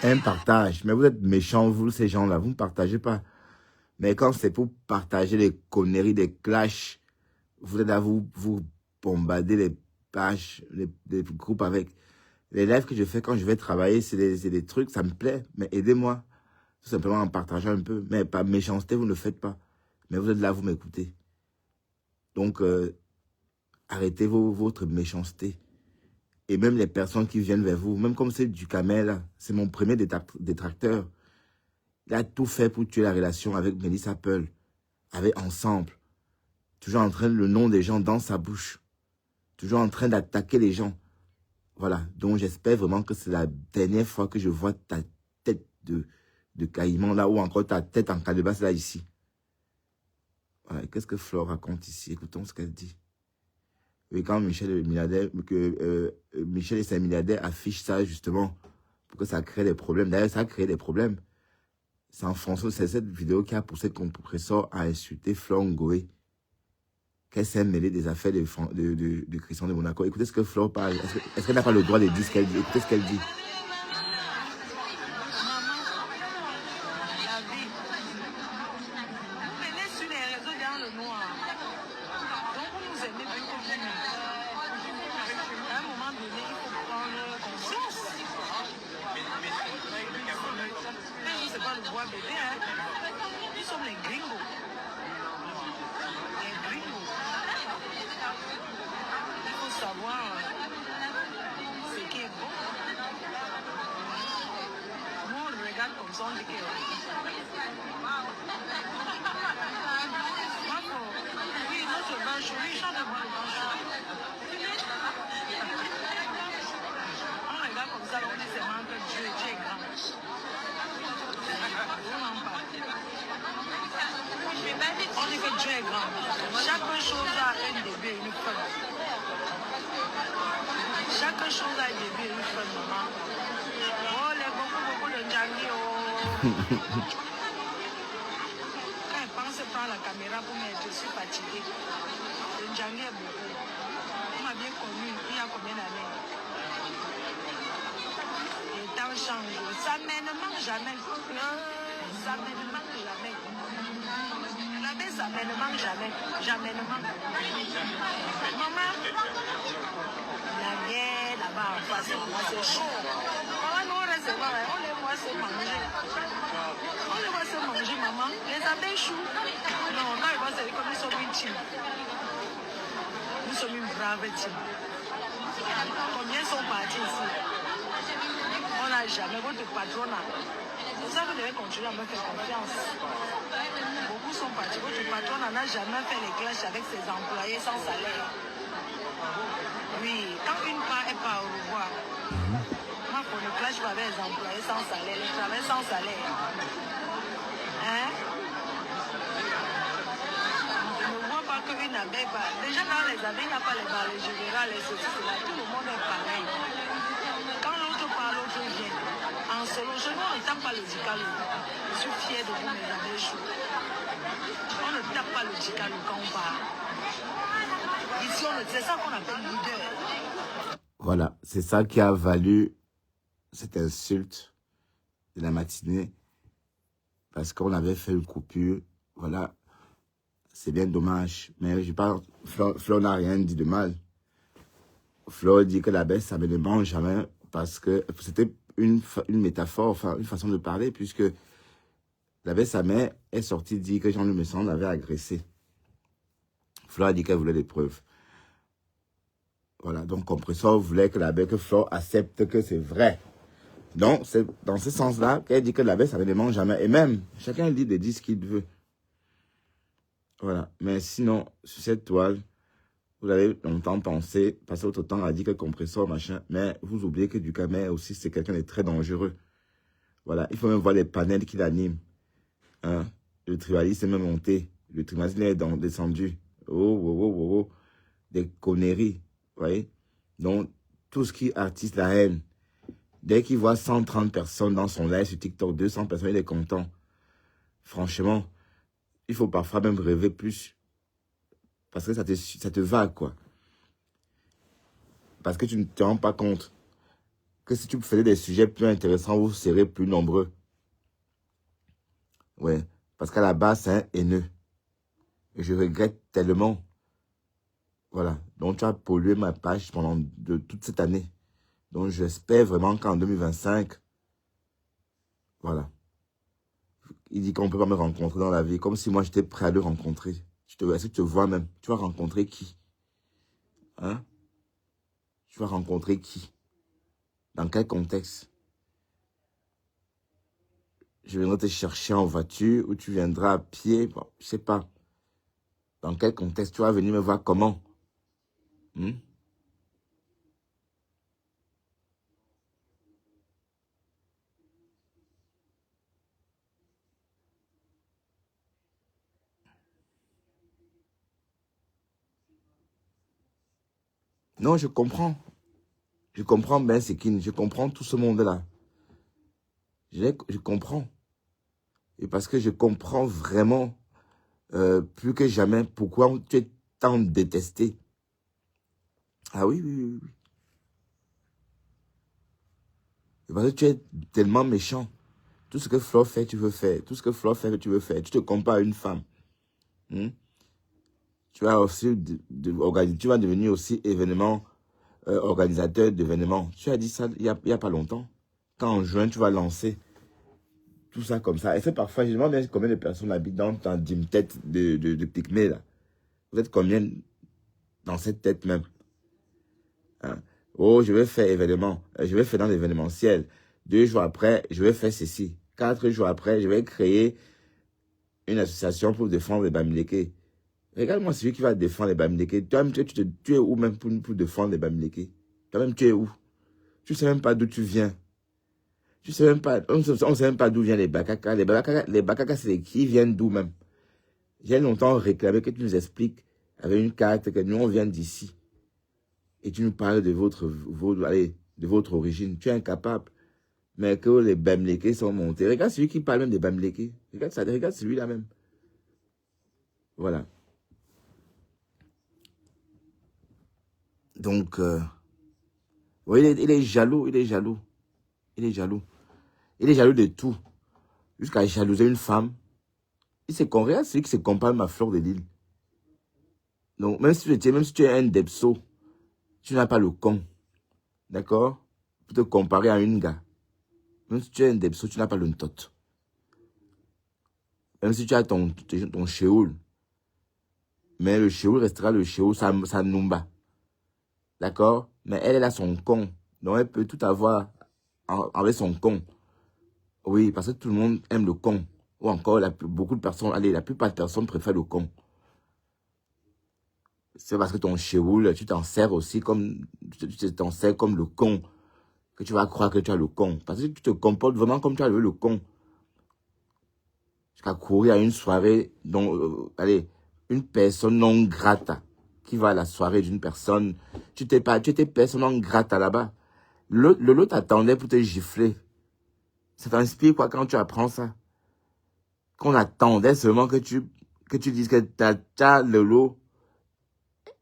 que... Un partage. Mais vous êtes méchants, vous, ces gens-là. Vous ne partagez pas. Mais quand c'est pour partager les conneries, des clashs, vous êtes là, vous bombardez les pages, les groupes avec... Les lives que je fais quand je vais travailler, c'est des trucs, ça me plaît. Mais aidez-moi. Tout simplement en partageant un peu. Mais par méchanceté, vous ne le faites pas. Mais vous êtes là, vous m'écoutez. Donc... arrêtez votre méchanceté. Et même les personnes qui viennent vers vous, même comme c'est Ducamer là, c'est mon premier détracteur. Il a tout fait pour tuer la relation avec Melissa Peul, avec Ensemble. Toujours en train de le nom des gens dans sa bouche. Toujours en train d'attaquer les gens. Voilà, donc j'espère vraiment que c'est la dernière fois que je vois ta tête de caïman là, ou encore ta tête en calebasse là, ici. Voilà, qu'est-ce que Flore raconte ici? Écoutons ce qu'elle dit. Et quand Michel et ses milliardaires affichent ça justement pour que ça crée des problèmes. D'ailleurs, ça a créé des problèmes. C'est en fonction de cette vidéo qui a poussé Compressor à insulter Flore Ngoé. Qu'elle s'est mêlée des affaires de Christian de Monaco. Écoutez ce que Flore parle. Est-ce qu'elle n'a pas le droit de dire ce qu'elle dit? Écoutez ce qu'elle dit. On dit que Dieu est grand. Chaque chose a un début et une fin. Chaque chose a un début et une fin, maman. Oh, les beaucoup de Djangi, oh. Quand elle pense prendre la caméra pour me dire je suis fatiguée. Le Djangi est beaucoup. On m'a bien connu il y a combien d'années? Les temps changent. Ça ne manque jamais. Ça ne manque jamais. La baisse, ça ne manque jamais. Jamais ne manque. Maman, la guerre là-bas en face, c'est chaud. Maman, nous on reste là, on les voit se manger. On les voit se manger, maman. Les abeilles chouent. Non, quand ils voient, c'est comme nous sommes une team. Nous sommes une brave team. Combien sont partis ici? On n'a jamais votre patron là. C'est ça que vous devez continuer à me faire confiance. Beaucoup sont partis. Votre patron n'a jamais fait les clashs avec ses employés sans salaire. Oui, quand une part est pas au revoir, moi pour le clash avec les employés sans salaire, les travailleurs sans salaire. Hein? Je ne vois pas qu'une abeille part. Déjà dans les abeilles, il n'y a pas les balles générales, les sociétés là, tout le monde est pareil. Quand l'autre parle, l'autre vient. En solo, je ne tape pas le dicalo. Je suis fier de vous, mes abeilles chauds. On ne tape pas le dicalo quand on parle. Ici, c'est ça qu'on appelle leader. Voilà, c'est ça qui a valu cette insulte de la matinée. Parce qu'on avait fait une coupure. Voilà, c'est bien dommage. Mais je parle, Flo n'a rien dit de mal. Flo dit que la baisse, ça ne mange jamais. Parce que c'était une métaphore, enfin une façon de parler, puisque la baisse, sa mère est sortie dire que Jean-Luc Messon l'avait agressé. Flo a dit qu'elle voulait des preuves. Voilà, donc Compressor voulait que la baisse, que Flo accepte que c'est vrai. Donc, c'est dans ce sens-là qu'elle dit que la baisse, ça ne mange jamais. Et même, chacun dit ce qu'il veut. Voilà, mais sinon, sur cette toile, vous avez longtemps pensé, passer autre temps à dire que Compressor, machin, mais vous oubliez que Ducamer aussi, c'est quelqu'un de très dangereux. Voilà, il faut même voir les panels qu'il anime. Hein? Le tribaliste est même monté, le tribaliste est descendu. Oh. Des conneries, vous voyez? Donc, tout ce qui artiste la haine, dès qu'il voit 130 personnes dans son live sur TikTok, 200 personnes, il est content. Franchement, il faut parfois même rêver plus. Parce que ça te va, quoi. Parce que tu ne te rends pas compte que si tu faisais des sujets plus intéressants, vous serez plus nombreux. Ouais. Parce qu'à la base, c'est un haineux. Et je regrette tellement. Voilà. Donc, tu as pollué ma page pendant toute cette année. Donc, j'espère vraiment qu'en 2025, voilà. Il dit qu'on ne peut pas me rencontrer dans la vie. Comme si moi, j'étais prêt à le rencontrer. Est-ce que tu te vois même? Tu vas rencontrer qui? Hein? Tu vas rencontrer qui? Dans quel contexte? Je viendrai te chercher en voiture ou tu viendras à pied? Bon, je ne sais pas. Dans quel contexte? Tu vas venir me voir comment? Non, je comprends. Je comprends Ben Sekin. Je comprends tout ce monde-là. Je comprends. Et parce que je comprends vraiment plus que jamais pourquoi tu es tant détesté. Ah oui. Et parce que tu es tellement méchant. Tout ce que Flo fait, tu veux faire. Tout ce que Flo fait, tu veux faire. Tu te compares à une femme. Tu vas aussi tu vas devenir aussi organisateur d'événements. Tu as dit ça il y a pas longtemps. Quand en juin, tu vas lancer tout ça comme ça. Et c'est parfois, je me demande bien combien de personnes habitent dans ta dim tête de Pygmée là. Vous êtes combien dans cette tête même? Hein? Oh, je vais faire événement. Je vais faire dans l'événementiel. 2 jours après, je vais faire ceci. 4 jours après, je vais créer une association pour défendre les Bamileke. Regarde-moi celui qui va défendre les Bamileke. Toi-même, tu es où même pour défendre les Bamileke? Toi-même, tu es où? Tu ne sais même pas d'où tu viens. Tu sais même pas, on ne sait même pas d'où viennent les Bakaka. Les Bakaka, c'est qui viennent d'où même? J'ai longtemps réclamé que tu nous expliques avec une carte que nous, on vient d'ici. Et tu nous parles de votre origine. Tu es incapable. Mais que les Bamlékés sont montés. Regarde celui qui parle même des Bamlékés. Regarde ça, regarde celui-là même. Voilà. Donc, oui, il est jaloux, il est jaloux. Il est jaloux. Il est jaloux de tout. Jusqu'à jalouser une femme. Il se regarde celui qui se compare à ma fleur de l'île. Donc, même si tu es un depso, tu n'as pas le con. D'accord? Pour te comparer à une gars. Même si tu es un depso, tu n'as pas le ntot. Même si tu as ton chéoul. Mais le chéoul restera le chéoul, ça numba. D'accord? Mais elle a son con. Donc elle peut tout avoir avec son con. Oui, parce que tout le monde aime le con. Ou encore, beaucoup de personnes, allez, la plupart des personnes préfèrent le con. C'est parce que ton chéoul, tu t'en sers aussi comme, tu t'en sers comme le con. Que tu vas croire que tu as le con. Parce que tu te comportes vraiment comme tu as le con. Jusqu'à courir à une soirée dont, allez, une personne non grata qui va à la soirée d'une personne. Tu étais personne non grata là-bas. L'autre t'attendait pour te gifler. Ça t'inspire quoi quand tu apprends ça? Qu'on attendait seulement que tu dises que t'as le lot.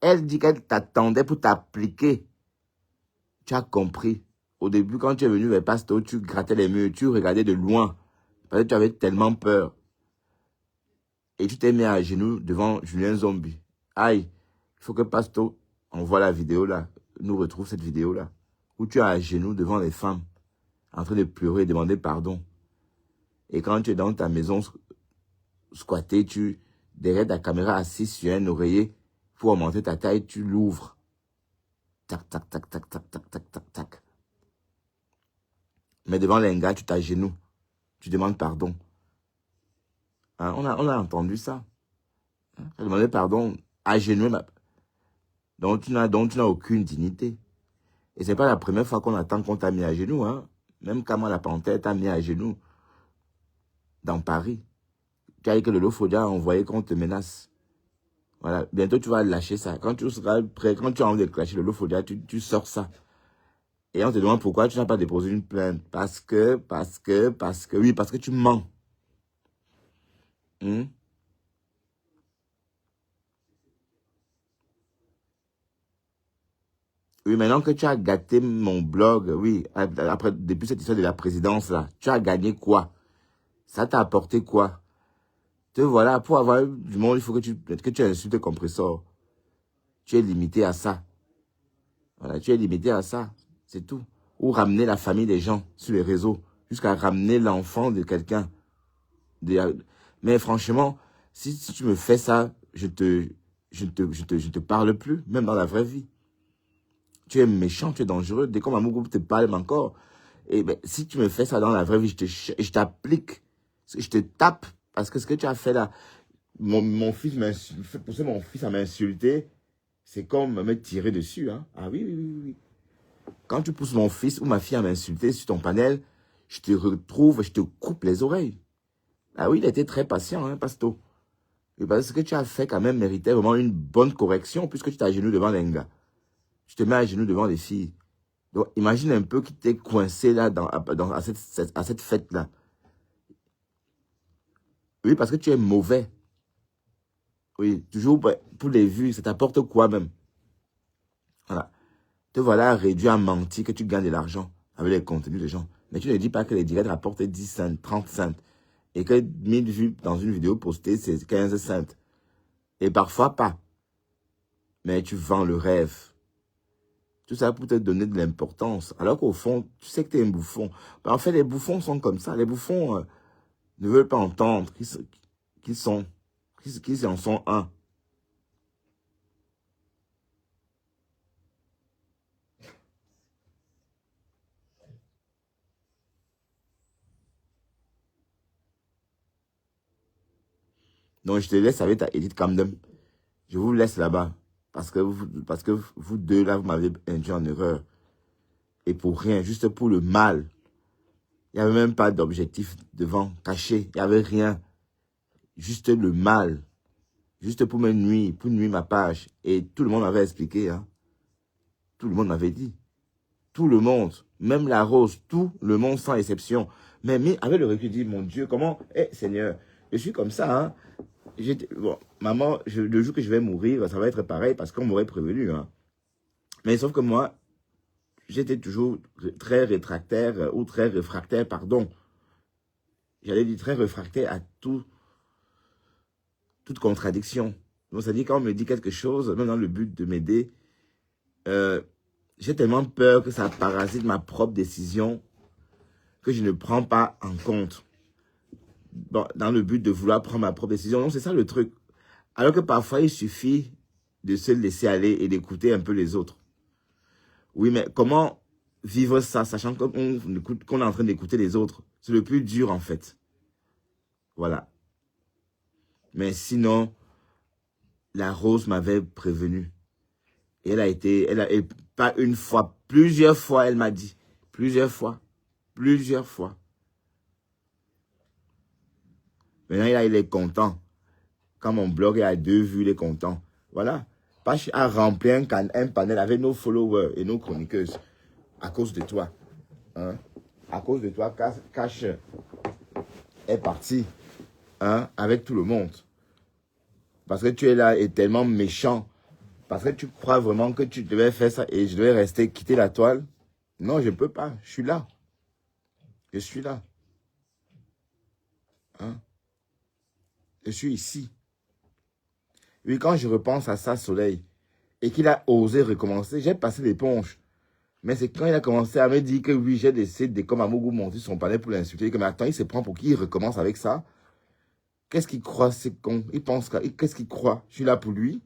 Elle dit qu'elle t'attendait pour t'appliquer. Tu as compris. Au début, quand tu es venu vers Pasto, tu grattais les murs, tu regardais de loin. Parce que tu avais tellement peur. Et tu t'es mis à genoux devant Julien Zombie. Aïe, il faut que Pasto envoie la vidéo là, nous retrouve cette vidéo là, où tu es à genoux devant les femmes, en train de pleurer et demander pardon. Et quand tu es dans ta maison squattée, derrière ta caméra assis sur un oreiller, pour augmenter ta taille, tu l'ouvres. Tac, tac, tac, tac, tac, tac, tac, tac, tac. Mais devant les gars, tu t'agenouilles. Tu demandes pardon. Hein, on a entendu ça. Hein, tu as demandé pardon à genoux. Donc tu n'as aucune dignité. Et c'est pas la première fois qu'on attend qu'on t'a mis à genoux. Hein. Même Kama la Panthère t'a mis à genoux. Dans Paris. Tu as dit que le Lofodia a envoyé qu'on te menace. Voilà. Bientôt tu vas lâcher ça. Quand tu seras prêt, quand tu as envie de clasher le Lofodia, tu sors ça. Et on te demande pourquoi tu n'as pas déposé une plainte. Parce que, oui, parce que tu mens. Oui, maintenant que tu as gâté mon blog, oui, après, depuis cette histoire de la présidence là, tu as gagné quoi? Ça t'a apporté quoi? Te voilà, pour avoir du monde, il faut que tu insultes Compressor. Tu es limité à ça. Voilà, tu es limité à ça. C'est tout. Ou ramener la famille des gens sur les réseaux, jusqu'à ramener l'enfant de quelqu'un. Mais franchement, si tu me fais ça, je te parle plus, même dans la vraie vie. Tu es méchant, tu es dangereux. Dès qu'on groupe te parle encore. Et ben, si tu me fais ça dans la vraie vie, je t'applique. Je te tape. Parce que ce que tu as fait là, mon fils m'insulte. Pousser mon fils à m'insulter, c'est comme me tirer dessus. Hein. Ah oui, oui, oui, oui. Quand tu pousses mon fils ou ma fille à m'insulter sur ton panel, je te retrouve, je te coupe les oreilles. Ah oui, il a été très patient, hein, Pasto. Et parce que ce que tu as fait quand même méritait vraiment une bonne correction, puisque tu t'es à genoux devant les gars. Tu te mets à genoux devant les filles. Donc, imagine un peu qui t'est coincé là à cette fête-là. Oui, parce que tu es mauvais. Oui, toujours pour les vues, ça t'apporte quoi même? Voilà. Te voilà réduit à mentir que tu gagnes de l'argent avec les contenus des gens. Mais tu ne dis pas que les directs rapportent 10 cents, 30 cents. Et que 1000 vues dans une vidéo postée, c'est 15 cents. Et parfois pas. Mais tu vends le rêve. Tout ça pour te donner de l'importance. Alors qu'au fond, tu sais que tu es un bouffon. En fait, les bouffons sont comme ça. Les bouffons ne veulent pas entendre qu'ils en sont un. Donc, je te laisse avec ta Edith Camden. Je vous laisse là-bas. Parce que vous deux, là, vous m'avez induit en erreur. Et pour rien, juste pour le mal. Il n'y avait même pas d'objectif devant, caché. Il n'y avait rien. Juste le mal. Juste pour me nuire, pour nuire ma page. Et tout le monde m'avait expliqué, hein. Tout le monde m'avait dit. Tout le monde, même la rose, tout le monde sans exception. Mais avec le recul, je dis, mon Dieu, comment, Seigneur, je suis comme ça, hein. Bon, maman, le jour que je vais mourir, ça va être pareil parce qu'on m'aurait prévenu, hein. Mais sauf que moi, j'étais toujours très réfractaire, ou très réfractaire, pardon. J'allais dire très réfractaire à toute contradiction. Donc, ça dit, quand on me dit quelque chose, même dans le but de m'aider, j'ai tellement peur que ça parasite ma propre décision que je ne prends pas en compte. Bon, dans le but de vouloir prendre ma propre décision. Donc, c'est ça le truc. Alors que parfois, il suffit de se laisser aller et d'écouter un peu les autres. Oui, mais comment vivre ça, sachant qu'on est en train d'écouter les autres? C'est le plus dur, en fait. Voilà. Mais sinon, la rose m'avait prévenu. Et et pas une fois, plusieurs fois, elle m'a dit. Plusieurs fois. Maintenant, il est content. Quand mon blog est à 2 vues, il est content. Voilà. Page a rempli un panel avec nos followers et nos chroniqueuses. À cause de toi. Hein? À cause de toi, Cash est parti. Hein? Avec tout le monde. Parce que tu es là et tellement méchant. Parce que tu crois vraiment que tu devais faire ça et je devais quitter la toile. Non, je ne peux pas. Je suis là. Je suis là. Hein? Je suis ici. Oui, quand je repense à ça, Soleil, et qu'il a osé recommencer, j'ai passé l'éponge. Mais c'est quand il a commencé à me dire que oui, j'ai décidé, comme Amougou monter son palais pour l'insulter, que mais attends, il se prend pour qui il recommence avec ça? Qu'est-ce qu'il croit, c'est con? Il pense qu'est-ce qu'il croit? Je suis là pour lui.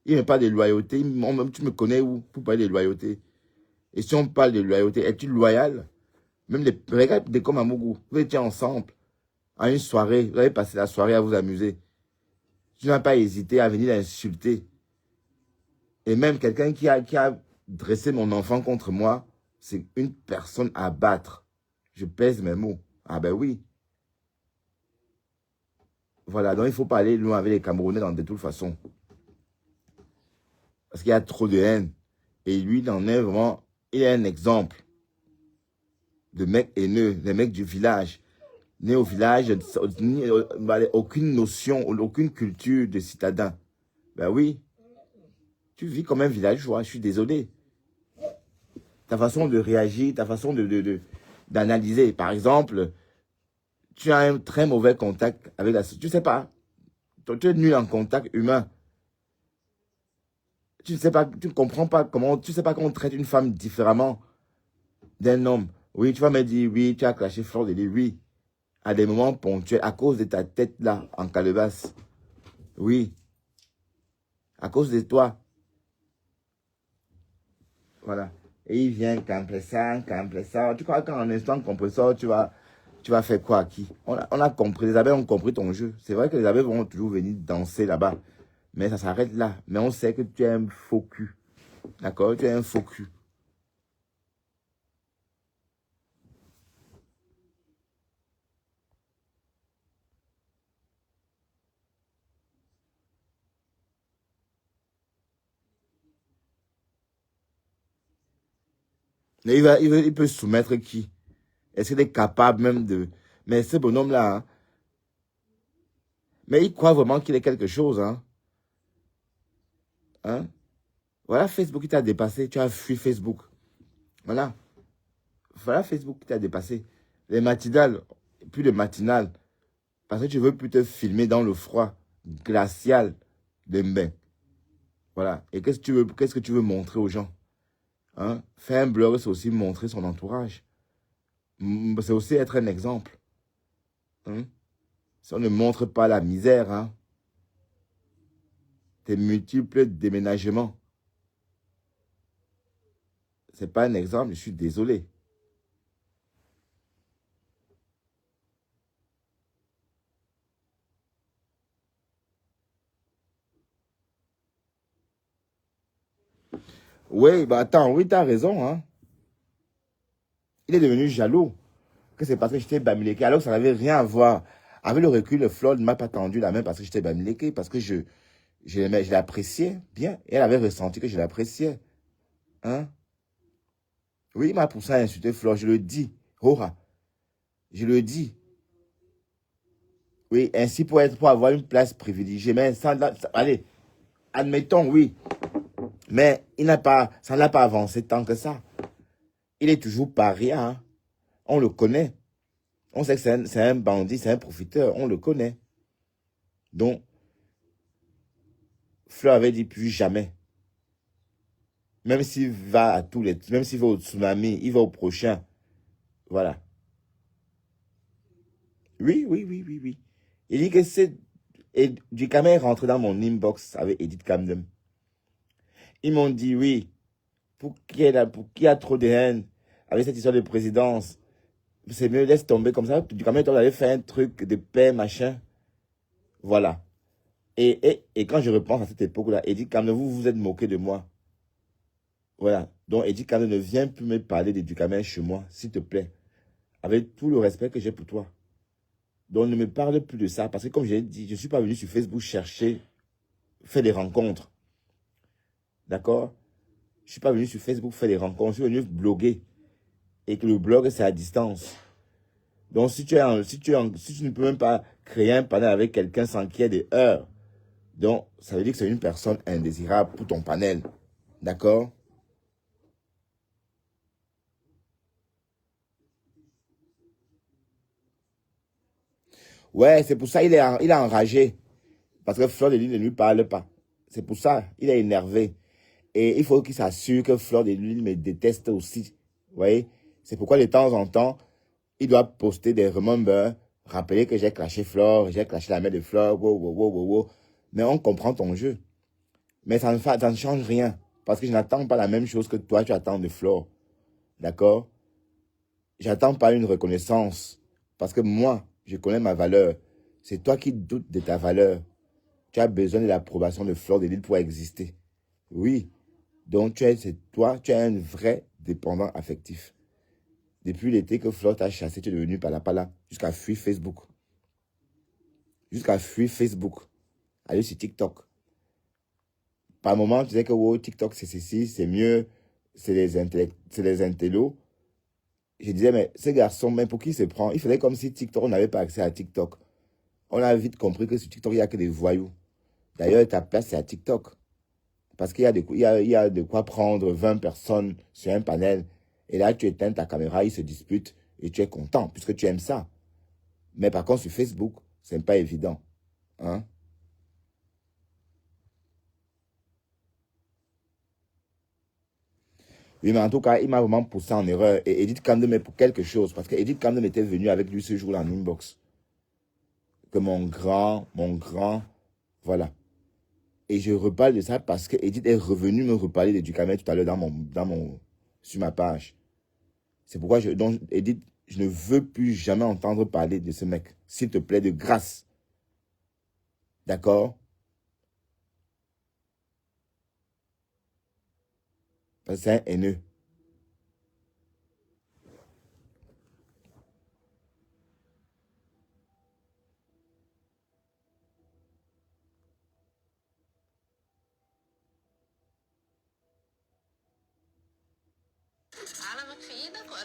Il n'est pas de loyauté. Même tu me connais où pour parler de loyauté? Et si on parle de loyauté, es-tu loyal? Même regarde des comme Amougou, vous étiez ensemble à une soirée, vous avez passé la soirée à vous amuser. Tu n'as pas hésité à venir l'insulter. Et même quelqu'un qui a dressé mon enfant contre moi, c'est une personne à battre. Je pèse mes mots. Ah ben oui. Voilà, donc il faut pas aller loin avec les Camerounais de toute façon. Parce qu'il y a trop de haine. Et lui, il en est vraiment, il est un exemple de mec haineux, des mecs du village. Né au village, aucune notion, aucune culture de citadin. Ben oui. Tu vis comme un villageois, je suis désolé. Ta façon de réagir, ta façon d'analyser. Par exemple, tu as un très mauvais contact avec la société. Tu ne sais pas. Tu es nul en contact humain. Tu ne sais pas, tu ne comprends pas comment, tu ne sais pas qu'on traite une femme différemment d'un homme. Oui, tu vas me dire, oui, tu as craché Fleur de Lys, oui. À des moments ponctuels, à cause de ta tête là, en calebasse. Oui. À cause de toi. Voilà. Et il vient compressant. Tu crois qu'en un instant compresseur, tu vas faire quoi à qui? On a compris, les abeilles ont compris ton jeu. C'est vrai que les abeilles vont toujours venir danser là-bas. Mais ça s'arrête là. Mais on sait que tu es un faux cul. D'accord? Tu es un faux cul. Mais il peut soumettre qui? Est-ce qu'il est capable même de... Mais ce bonhomme-là, hein, mais il croit vraiment qu'il est quelque chose, hein? Hein? Voilà Facebook qui t'a dépassé. Tu as fui Facebook. Voilà. Voilà Facebook qui t'a dépassé. Les matinales, plus de matinales. Parce que tu veux plus te filmer dans le froid glacial de Mbin. Voilà. Et qu'est-ce que tu veux montrer aux gens? Hein? Faire un blog, c'est aussi montrer son entourage. C'est aussi être un exemple. Hein? Si on ne montre pas la misère, hein? Tes multiples déménagements. C'est pas un exemple, je suis désolé. Oui, bah attends, oui, t'as raison, hein. Il est devenu jaloux. Que c'est parce que j'étais bamileke, alors que ça n'avait rien à voir. Avec le recul, le Flore ne m'a pas tendu la main parce que j'étais bamileke, parce que Je l'appréciais bien. Et elle avait ressenti que je l'appréciais. Hein? Oui, il m'a poussé à insulter Flore, je le dis. Hora, je le dis. Oui, ainsi pour avoir une place privilégiée. Mais allez, admettons, oui. Mais ça n'a pas avancé tant que ça. Il est toujours paria. Hein. On le connaît. On sait que c'est un bandit, c'est un profiteur. On le connaît. Donc, Fleur avait dit plus jamais. Même s'il va à tous les... Même s'il va au tsunami, il va au prochain. Voilà. Oui, oui, oui, oui, oui. Il dit que c'est... Et Ducamel est rentré dans mon inbox avec Edith Camden. Ils m'ont dit, oui, pour qui y a trop de haine avec cette histoire de présidence, c'est mieux, laisse tomber comme ça. Ducamel, toi, avait fait un truc de paix, machin. Voilà. Et quand je repense à cette époque-là, Edith Camden, vous vous êtes moqué de moi. Voilà. Donc, Edith Camden, ne viens plus me parler de Ducamel chez moi, s'il te plaît. Avec tout le respect que j'ai pour toi. Donc, ne me parle plus de ça. Parce que comme je l'ai dit, je ne suis pas venu sur Facebook chercher, faire des rencontres. D'accord? Je ne suis pas venu sur Facebook faire des rencontres. Je suis venu bloguer. Et que le blog, c'est à distance. Donc, si tu ne peux même pas créer un panel avec quelqu'un sans qu'il y ait des heures, donc, ça veut dire que c'est une personne indésirable pour ton panel. D'accord? Ouais, c'est pour ça qu'il est enragé. Parce que Fleur de Lys ne lui parle pas. C'est pour ça, il est énervé. Et il faut qu'il s'assure que Fleur de Lys me déteste aussi. Vous voyez? C'est pourquoi de temps en temps, il doit poster des remembers, rappeler que j'ai clashé Fleur, j'ai clashé la mère de Fleur, wow, wow, wow, wow, wow. Mais on comprend ton jeu. Mais ça ne change rien. Parce que je n'attends pas la même chose que toi, tu attends de Fleur. D'accord? J'attends pas une reconnaissance. Parce que moi, je connais ma valeur. C'est toi qui doutes de ta valeur. Tu as besoin de l'approbation de Fleur de Lys pour exister. Oui. Donc, tu es un vrai dépendant affectif. Depuis l'été que Fleur t'a chassé, tu es devenu pala jusqu'à fuir Facebook. Jusqu'à fuir Facebook. Aller sur TikTok. Par moment, tu disais que oh, TikTok, c'est ceci, c'est mieux, c'est les intellos. Je disais, mais ce garçon, mais pour qui il se prend? Il faisait comme si TikTok, on n'avait pas accès à TikTok. On a vite compris que sur TikTok, il n'y a que des voyous. D'ailleurs, ta place, c'est à TikTok. Parce qu'il y a de quoi prendre 20 personnes sur un panel. Et là, tu éteins ta caméra, ils se disputent et tu es content puisque tu aimes ça. Mais par contre, sur Facebook, ce n'est pas évident. Hein? Oui, mais en tout cas, il m'a vraiment poussé en erreur. Et Edith Camden, mais pour quelque chose. Parce que Edith Camden était venue avec lui ce jour-là en inbox. Que mon grand, voilà. Et je reparle de ça parce que Edith est revenue me reparler de Ducamel tout à l'heure sur ma page. C'est pourquoi donc, Edith, je ne veux plus jamais entendre parler de ce mec. S'il te plaît, de grâce. D'accord? Parce que c'est un haineux.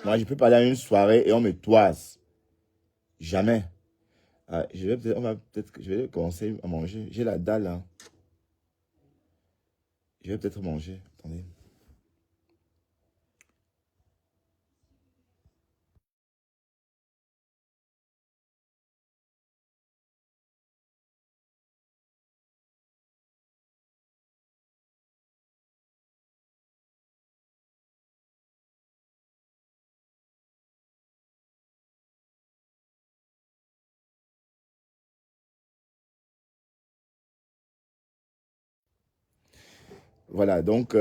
Moi, je peux parler à une soirée et on me toise. Jamais. Je vais commencer à manger. J'ai la dalle, hein. Je vais peut-être manger. Attendez. Voilà, donc...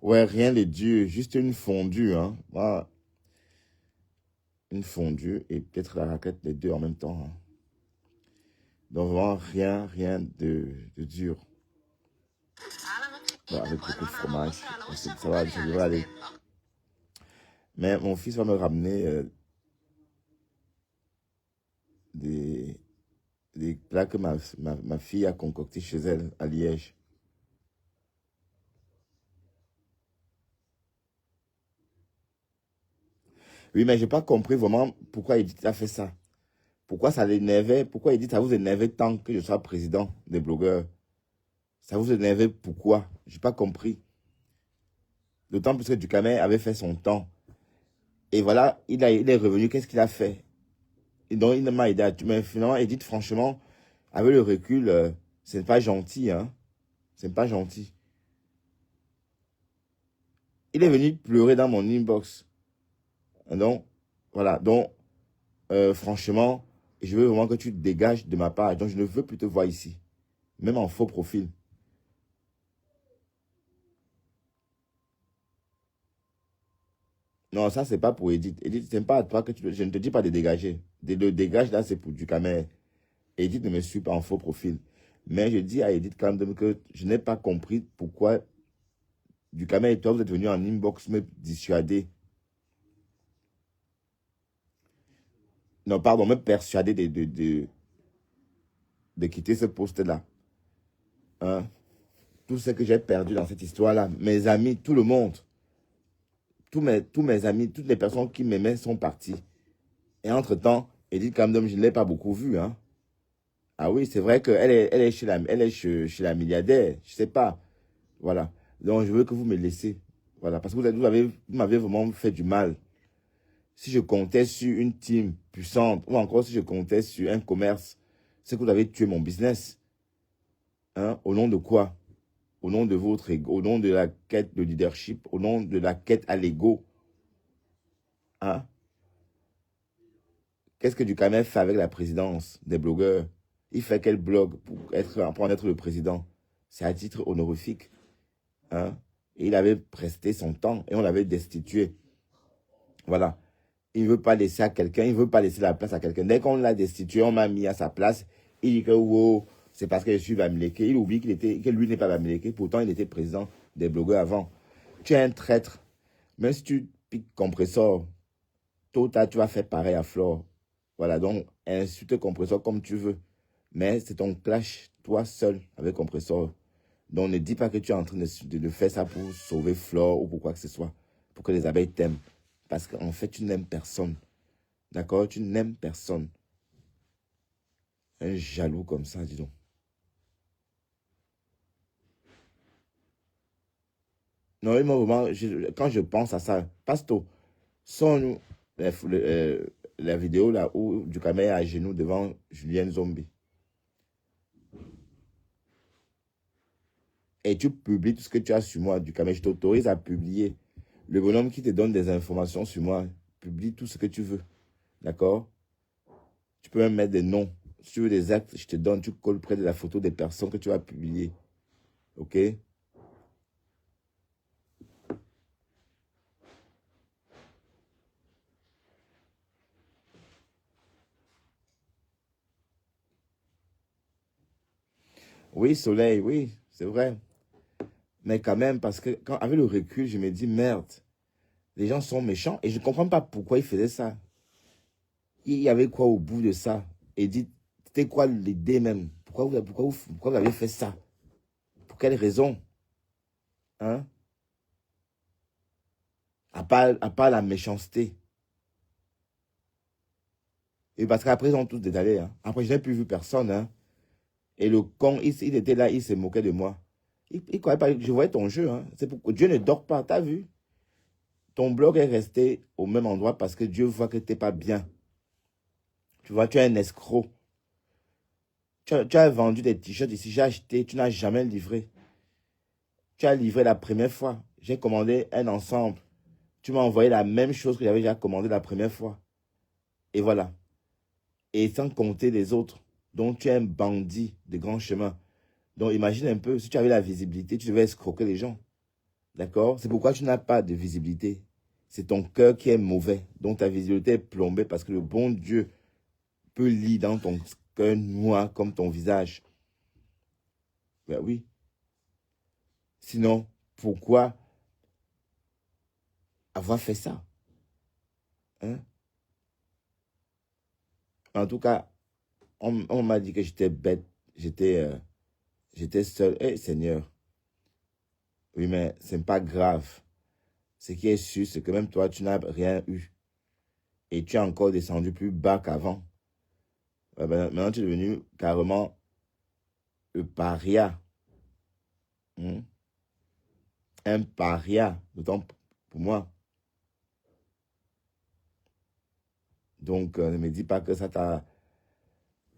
ouais, rien de dur. Juste une fondue, hein. Voilà. Une fondue et peut-être la raclette, les deux en même temps. Hein. Donc vraiment rien de dur. Bon, avec beaucoup de fromage. Ça va aller. Mais mon fils va me ramener des plats que ma fille a concoctés chez elle à Liège. Oui, mais je n'ai pas compris vraiment pourquoi Edith a fait ça. Pourquoi ça l'énervait? Pourquoi Edith, ça vous énervait tant que je sois président des blogueurs? Ça vous énervait pourquoi? Je n'ai pas compris. D'autant plus que Ducamel avait fait son temps. Et voilà, il est revenu. Qu'est-ce qu'il a fait? Et donc, il m'a aidé. Mais finalement, Edith, franchement, avec le recul, c'est pas gentil, hein. C'est pas gentil. Il est venu pleurer dans mon inbox. Donc, voilà. Donc, franchement, je veux vraiment que tu te dégages de ma part. Donc, je ne veux plus te voir ici. Même en faux profil. Non, ça, c'est pas pour Edith. Edith, c'est pas à toi que je ne te dis pas de dégager. Le dégage, là, c'est pour Ducamel. Edith ne me suit pas en faux profil. Mais je dis à Edith quand même que je n'ai pas compris pourquoi Ducamel et toi, vous êtes venus en inbox me dissuader. Non, pardon, me persuader de quitter ce poste-là. Hein? Tout ce que j'ai perdu dans cette histoire-là, mes amis, tout le monde, tous mes amis, toutes les personnes qui m'aimaient sont partis. Et entre-temps, Edith Kamdom, je ne l'ai pas beaucoup vue. Hein? Ah oui, c'est vrai qu'elle est chez la milliardaire, je ne sais pas. Voilà. Donc, je veux que vous me laissiez. Voilà, parce que vous m'avez vraiment fait du mal. Si je comptais sur une team puissante, ou encore si je comptais sur un commerce, c'est que vous avez tué mon business. Hein? Au nom de quoi? Au nom de votre ego, au nom de la quête de leadership, au nom de la quête à l'ego. Hein? Qu'est-ce que Ducamel fait avec la présidence des blogueurs? Il fait quel blog pour en être le président? C'est à titre honorifique. Hein? Et il avait presté son temps et on l'avait destitué. Voilà. Il ne veut pas laisser à quelqu'un, il ne veut pas laisser la place à quelqu'un. Dès qu'on l'a destitué, on m'a mis à sa place. Il dit que wow, c'est parce que je suis Bamileke. Il oublie que lui n'est pas Bamileke. Pourtant, il était président des blogueurs avant. Tu es un traître. Même si tu piques Compressor, tôt ou tard, tu vas faire pareil à Flore. Voilà, donc insulte Compressor comme tu veux. Mais c'est ton clash, toi seul, avec Compressor. Donc ne dis pas que tu es en train de faire ça pour sauver Flore ou pour quoi que ce soit. Pour que les abeilles t'aiment. Parce qu'en fait, tu n'aimes personne. D'accord? Tu n'aimes personne. Un jaloux comme ça, dis donc. Non, moi, vraiment, quand je pense à ça, Pasto, sors-nous la vidéo là où Ducamel est à genoux devant Julienne Zombie. Et tu publies tout ce que tu as sur moi, Ducamel. Je t'autorise à publier. Le bonhomme qui te donne des informations sur moi, publie tout ce que tu veux. D'accord? Tu peux même mettre des noms. Si tu veux des actes, je te donne, tu colles près de la photo des personnes que tu vas publier. OK? Oui, Soleil, oui, c'est vrai. Mais quand même, parce que avec le recul, je me dis, merde, les gens sont méchants et je ne comprends pas pourquoi ils faisaient ça. Il y avait quoi au bout de ça? Et dites, c'était quoi l'idée même? Pourquoi vous avez fait ça? Pour quelle raison? Hein? À part la méchanceté. Et parce qu'après, ils ont tous détalé. Hein. Après, je n'ai plus vu personne. Hein. Et le con, il était là, il se moquait de moi. Il croyait pas, je voyais ton jeu. Hein. C'est pourquoi Dieu ne dort pas, t'as vu? Ton blog est resté au même endroit parce que Dieu voit que tu n'es pas bien. Tu vois, tu es un escroc. Tu as vendu des t-shirts ici, j'ai acheté, tu n'as jamais livré. Tu as livré la première fois. J'ai commandé un ensemble. Tu m'as envoyé la même chose que j'avais déjà commandé la première fois. Et voilà. Et sans compter les autres. Donc, tu es un bandit de grand chemin. Donc, imagine un peu, si tu avais la visibilité, tu devais escroquer les gens. D'accord? C'est pourquoi tu n'as pas de visibilité. C'est ton cœur qui est mauvais. Donc, ta visibilité est plombée parce que le bon Dieu peut lire dans ton cœur noir comme ton visage. Ben oui. Sinon, pourquoi avoir fait ça? Hein? En tout cas, on m'a dit que j'étais bête. J'étais seul. Eh, Seigneur. Oui, mais ce n'est pas grave. Ce qui est sûr, c'est que même toi, tu n'as rien eu. Et tu es encore descendu plus bas qu'avant. Maintenant, tu es devenu carrément le paria. Hein? Un paria. D'autant pour moi. Donc, ne me dis pas que ça t'a...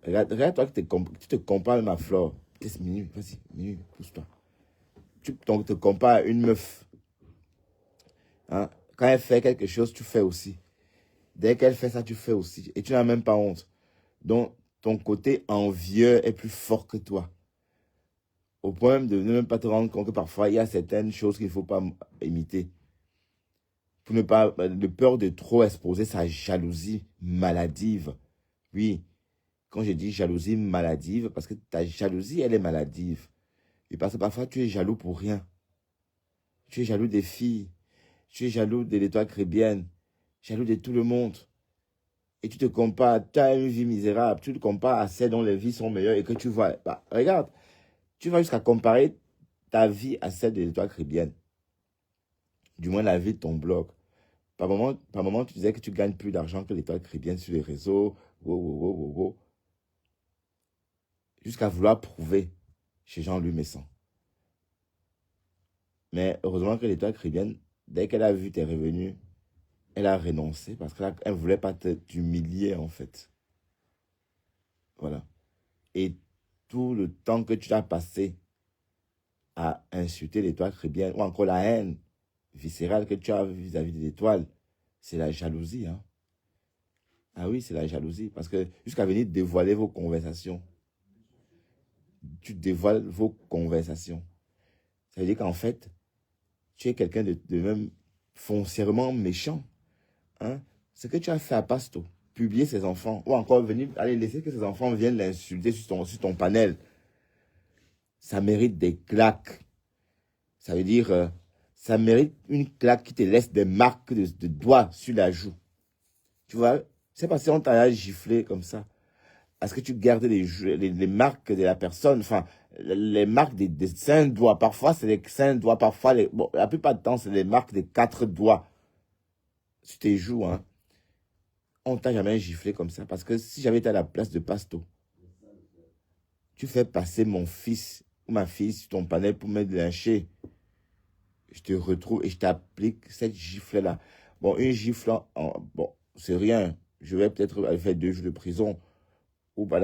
Regarde-toi que tu te compares ma flore. Minute, vas-y, minute, pousse-toi. Tu te compares à une meuf. Hein? Quand elle fait quelque chose, tu fais aussi. Dès qu'elle fait ça, tu fais aussi. Et tu n'as même pas honte. Donc, ton côté envieux est plus fort que toi. Au point de ne même pas te rendre compte que parfois, il y a certaines choses qu'il ne faut pas imiter. Pour ne pas, de peur de trop exposer sa jalousie maladive. Oui, quand je dis jalousie maladive, parce que ta jalousie, elle est maladive. Et parce que parfois, tu es jaloux pour rien. Tu es jaloux des filles. Tu es jaloux de l'étoile caribéenne. Jaloux de tout le monde. Et tu te compares, tu as une vie misérable. Tu te compares à celles dont les vies sont meilleures et que tu vois. Bah, regarde, tu vas jusqu'à comparer ta vie à celle de l'étoile caribéenne. Du moins, la vie de ton blog. Par moment, tu disais que tu gagnes plus d'argent que l'étoile caribéenne sur les réseaux. Jusqu'à vouloir prouver chez Jean-Louis Messon. Mais heureusement que l'étoile caribéenne, dès qu'elle a vu tes revenus, elle a renoncé parce qu'elle ne voulait pas t'humilier en fait. Voilà. Et tout le temps que tu as passé à insulter l'étoile caribéenne ou encore la haine viscérale que tu as vis-à-vis de l'étoile, c'est la jalousie. Hein? Ah oui, c'est la jalousie. Parce que jusqu'à venir dévoiler vos conversations, tu dévoiles vos conversations. Ça veut dire qu'en fait, tu es quelqu'un de même foncièrement méchant. Hein? Ce que tu as fait à Pasto, publier ses enfants, ou encore venir, aller laisser que ses enfants viennent l'insulter sur ton panel, ça mérite des claques. Ça veut dire, ça mérite une claque qui te laisse des marques de doigts sur la joue. Tu vois, c'est parce qu'on t'a giflé comme ça. Est-ce que tu gardes les marques de la personne, enfin, les marques des 5 doigts. Parfois, c'est les 5 doigts, parfois, bon, la plupart du temps, c'est les marques des 4 doigts sur tes joues. Hein. On t'a jamais giflé comme ça. Parce que si j'avais été à la place de Pasto, tu fais passer mon fils ou ma fille sur ton panel pour me lyncher. Je te retrouve et je t'applique cette gifle-là. Bon, une gifle, bon, c'est rien. Je vais peut-être faire 2 jours de prison. Ou dans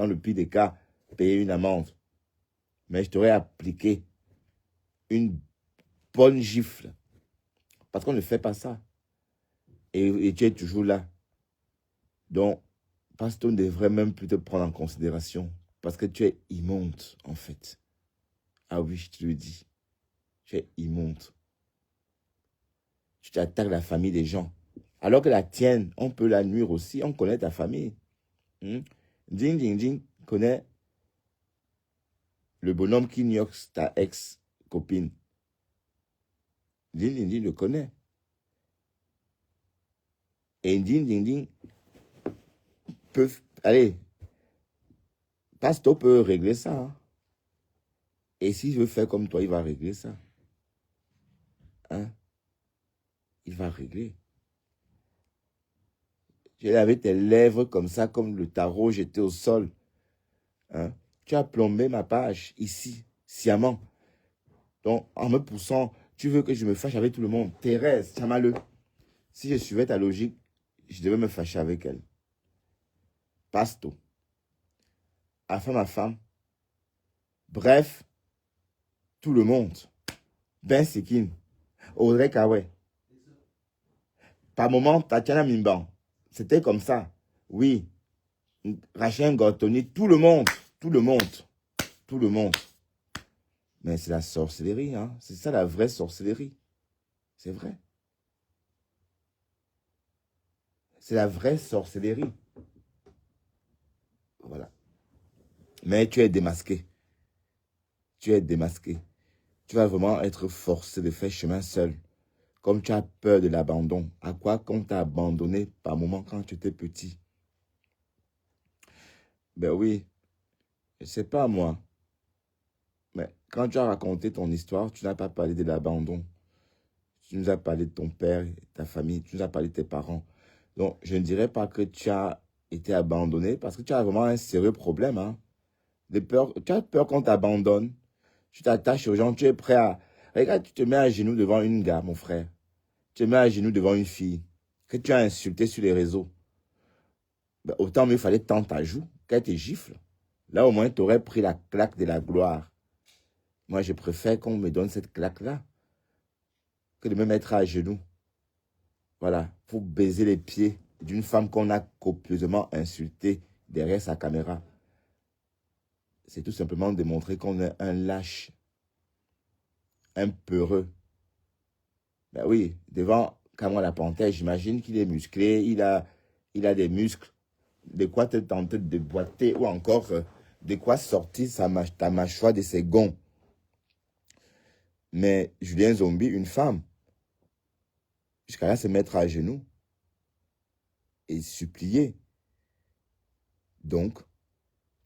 le pire des cas, payer une amende. Mais je t'aurais appliqué une bonne gifle. Parce qu'on ne fait pas ça. Et tu es toujours là. Donc, Pasto ne devrait même plus te prendre en considération. Parce que tu es immonde, en fait. Ah oui, je te le dis. Tu es immonde. Tu t'attaques la famille des gens. Alors que la tienne, on peut la nuire aussi. On connaît ta famille. Ding, ding, ding, connaît le bonhomme qui gnoxe ta ex-copine. Ding, ding, ding le connaît. Et ding, ding, ding peuvent... Allez, Pasto peut régler ça. Hein. Et s'il veut faire comme toi, il va régler ça. Hein? Il va régler. Tu avais tes lèvres comme ça, comme le tarot jeté au sol. Hein? Tu as plombé ma page ici, sciemment. Donc, en me poussant, tu veux que je me fâche avec tout le monde. Thérèse, Chamaleux. Si je suivais ta logique, je devais me fâcher avec elle. Pasto. Afin ma femme. Bref, tout le monde. Ben Sekin. Audrey Kawe. Par moment, Tatiana Mimban. C'était comme ça. Oui. Rachel Gortoni, tout le monde. Tout le monde. Tout le monde. Mais c'est la sorcellerie, hein. C'est ça la vraie sorcellerie. C'est vrai. C'est la vraie sorcellerie. Voilà. Mais tu es démasqué. Tu es démasqué. Tu vas vraiment être forcé de faire chemin seul. comme tu as peur de l'abandon. À quoi qu'on t'a abandonné par moment quand tu étais petit? Ben oui, je sais pas moi. Mais quand tu as raconté ton histoire, tu n'as pas parlé de l'abandon. Tu nous as parlé de ton père, et ta famille, tu nous as parlé de tes parents. Donc, je ne dirais pas que tu as été abandonné parce que tu as vraiment un sérieux problème. Hein. Tu as peur qu'on t'abandonne. Tu t'attaches aux gens, tu es prêt à... Regarde, tu te mets à genoux devant une gare, mon frère. Tu te mets à genoux devant une fille que tu as insultée sur les réseaux. Ben, autant mieux fallait tendre ta joue qu'elle te gifle. Là, au moins, tu aurais pris la claque de la gloire. Moi, je préfère qu'on me donne cette claque-là que de me mettre à genoux. Voilà, pour baiser les pieds d'une femme qu'on a copieusement insultée derrière sa caméra. C'est tout simplement démontrer qu'on est un lâche, un peureux. Ben oui, devant Cameron la Panthère, j'imagine qu'il est musclé, il a des muscles, de quoi te tenter de boiter ou encore de quoi sortir ta mâchoire de ses gonds. Mais Julien Zombie, une femme, jusqu'à là se mettre à genoux et supplier. Donc,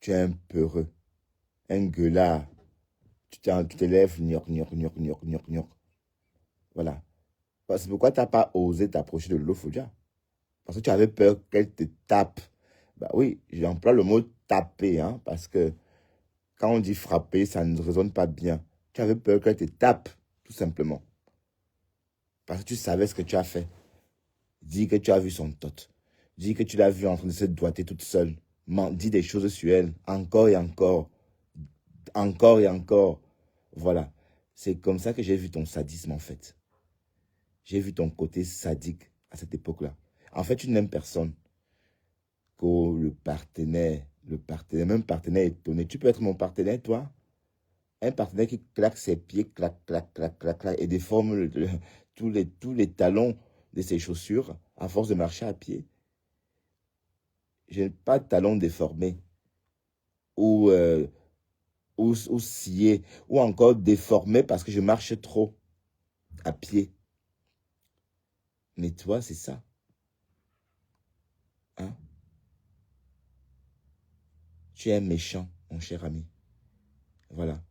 tu es un peureux, un gueulard. Tu t'élèves, gnoc, gnoc, gnoc, gnoc, gnoc, gnoc. Voilà. C'est pourquoi tu n'as pas osé t'approcher de Lolo-Fodia. Parce que tu avais peur qu'elle te tape. Bah oui, j'emploie le mot taper, hein, parce que quand on dit frapper, ça ne résonne pas bien. Tu avais peur qu'elle te tape, tout simplement. Parce que tu savais ce que tu as fait. Dis que tu as vu son tot. Dis que tu l'as vu en train de se doiter toute seule. Dis des choses sur elle, encore et encore. Encore et encore. Voilà. C'est comme ça que j'ai vu ton sadisme, en fait. J'ai vu ton côté sadique à cette époque-là. En fait, tu n'aimes personne. Que le partenaire, même partenaire étonné. Tu peux être mon partenaire, toi? Un partenaire qui claque ses pieds, clac, clac, clac, clac, clac, et déforme tous les talons de ses chaussures à force de marcher à pied. Je n'ai pas de talons déformés ou sciés ou encore déformés parce que je marche trop à pied. Mais toi, c'est ça. Hein? Tu es méchant, mon cher ami. Voilà.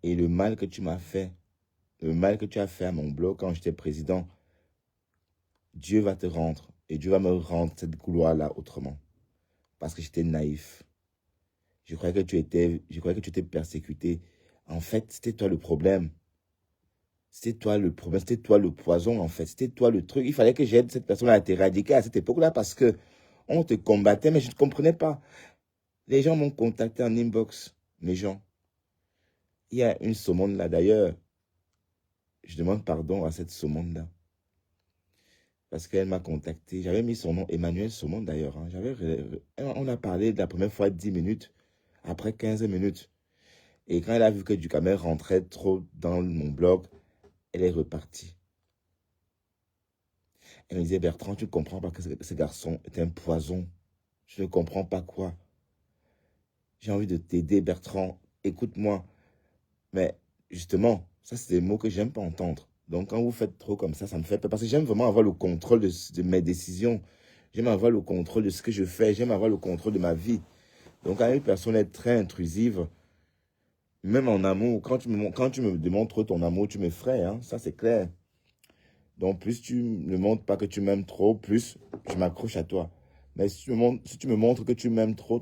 Et le mal que tu m'as fait, le mal que tu as fait à mon blog quand j'étais président, Dieu va te rendre. Et Dieu va me rendre cette gloire-là autrement. Parce que j'étais naïf. Je croyais que tu étais persécuté. En fait, c'était toi le problème. C'était toi le problème. C'était toi le poison, en fait. C'était toi le truc. Il fallait que j'aide cette personne à t'éradiquer à cette époque-là parce que on te combattait, mais je ne comprenais pas. Les gens m'ont contacté en inbox. Les gens. Il y a une Somonde là, d'ailleurs. Je demande pardon à cette Somonde là. Parce qu'elle m'a contacté. J'avais mis son nom, Emmanuel Somonde d'ailleurs. Hein. On a parlé de la première fois 10 minutes. Après 15 minutes. Et quand elle a vu que Ducamel rentrait trop dans mon blog, elle est repartie. Elle me disait, Bertrand, tu ne comprends pas que ce garçon est un poison. Je ne comprends pas quoi. J'ai envie de t'aider, Bertrand. Écoute-moi. Mais justement, ça, c'est des mots que j'aime pas entendre. Donc, quand vous faites trop comme ça me fait peur. Parce que j'aime vraiment avoir le contrôle de mes décisions. J'aime avoir le contrôle de ce que je fais. J'aime avoir le contrôle de ma vie. Donc, quand une personne est très intrusive, même en amour, quand tu me demontres trop ton amour, tu m'effraies. Hein? Ça, c'est clair. Donc, plus tu ne montres pas que tu m'aimes trop, plus je m'accroche à toi. Mais si tu me montres que tu m'aimes trop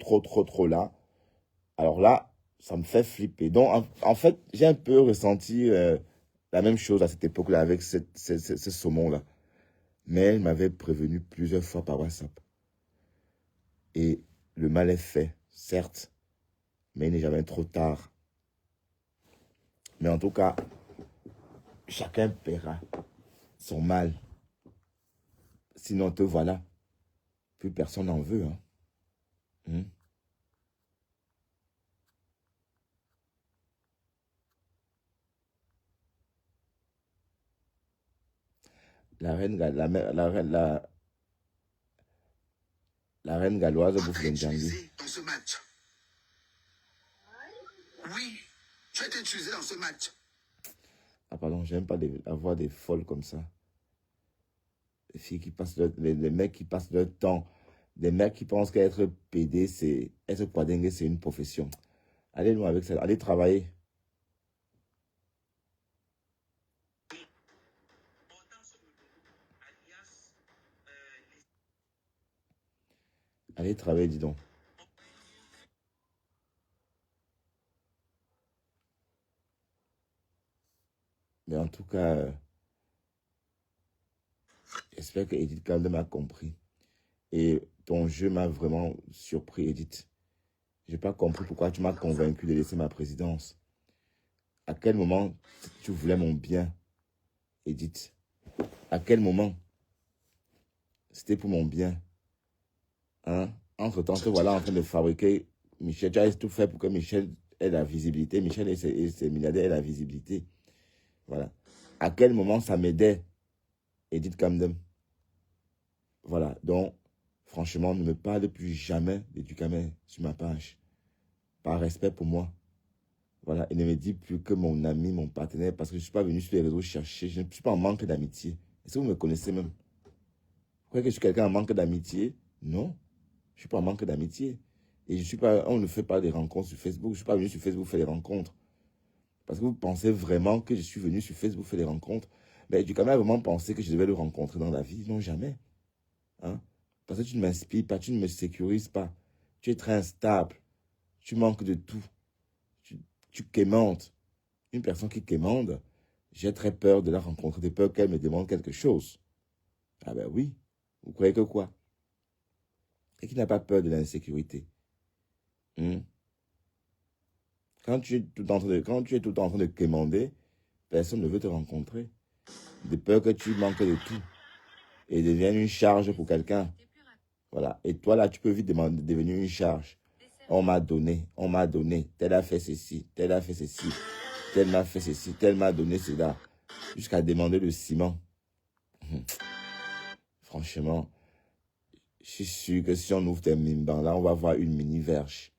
là, alors là, ça me fait flipper. Donc, en fait, j'ai un peu ressenti la même chose à cette époque-là avec ce saumon-là. Mais elle m'avait prévenu plusieurs fois par WhatsApp. Et le mal est fait, certes, mais il n'est jamais trop tard. Mais en tout cas, chacun paiera son mal. Sinon, te voilà. Plus personne n'en veut. Hein. La reine galloise bouffe le Ndjangui. Dans ce match. Oui, tu as été utilisé dans ce match. Ah pardon, j'aime pas la voix des folles comme ça. Les filles qui passent les mecs qui passent leur temps, des mecs qui pensent qu'être PD, c'est être poidingue, c'est une profession. Allez loin avec ça, allez travailler. Allez travailler, dis donc. Mais en tout cas, j'espère que Edith Kaldem a compris. Et ton jeu m'a vraiment surpris, Edith. Je n'ai pas compris pourquoi tu m'as convaincu de laisser ma présidence. À quel moment tu voulais mon bien, Edith? À quel moment? C'était pour mon bien. Hein? Entre-temps, te voilà en train de fabriquer Michel. Tu as tout fait pour que Michel ait la visibilité. Michel et ses milliardaires aient la visibilité. Voilà. À quel moment ça m'aidait, Edith Kamdem? Voilà. Donc, franchement, ne me parle plus jamais de Ducamel sur ma page. Par respect pour moi. Voilà. Et ne me dis plus que mon ami, mon partenaire, parce que je ne suis pas venu sur les réseaux chercher. Je ne suis pas en manque d'amitié. Est-ce que vous me connaissez même? Vous croyez que je suis quelqu'un en manque d'amitié? Non. Je ne suis pas en manque d'amitié. Et je suis pas, on ne fait pas des rencontres sur Facebook. Je ne suis pas venu sur Facebook faire des rencontres. Parce que vous pensez vraiment que je suis venu sur Facebook faire des rencontres. Mais Ducamel a vraiment pensé que je devais le rencontrer dans la vie. Non, jamais. Hein? Parce que tu ne m'inspires pas, tu ne me sécurises pas. Tu es très instable. Tu manques de tout. Tu quémantes. Une personne qui quémande, j'ai très peur de la rencontrer, de peur qu'elle me demande quelque chose. Ah ben oui. Vous croyez que quoi? Et qui n'a pas peur de l'insécurité. Quand tu es tout en train de quémander, personne ne veut te rencontrer. De peur que tu manques de tout. Et devienne une charge pour quelqu'un. Voilà. Et toi, là, tu peux vite devenir une charge. On m'a donné. Tel a fait ceci, tel a fait ceci. Tel m'a fait ceci, tel m'a donné cela. Jusqu'à demander le ciment. Franchement, je suis sûr que si on ouvre tes mimbans, là, on va voir une mini-verge.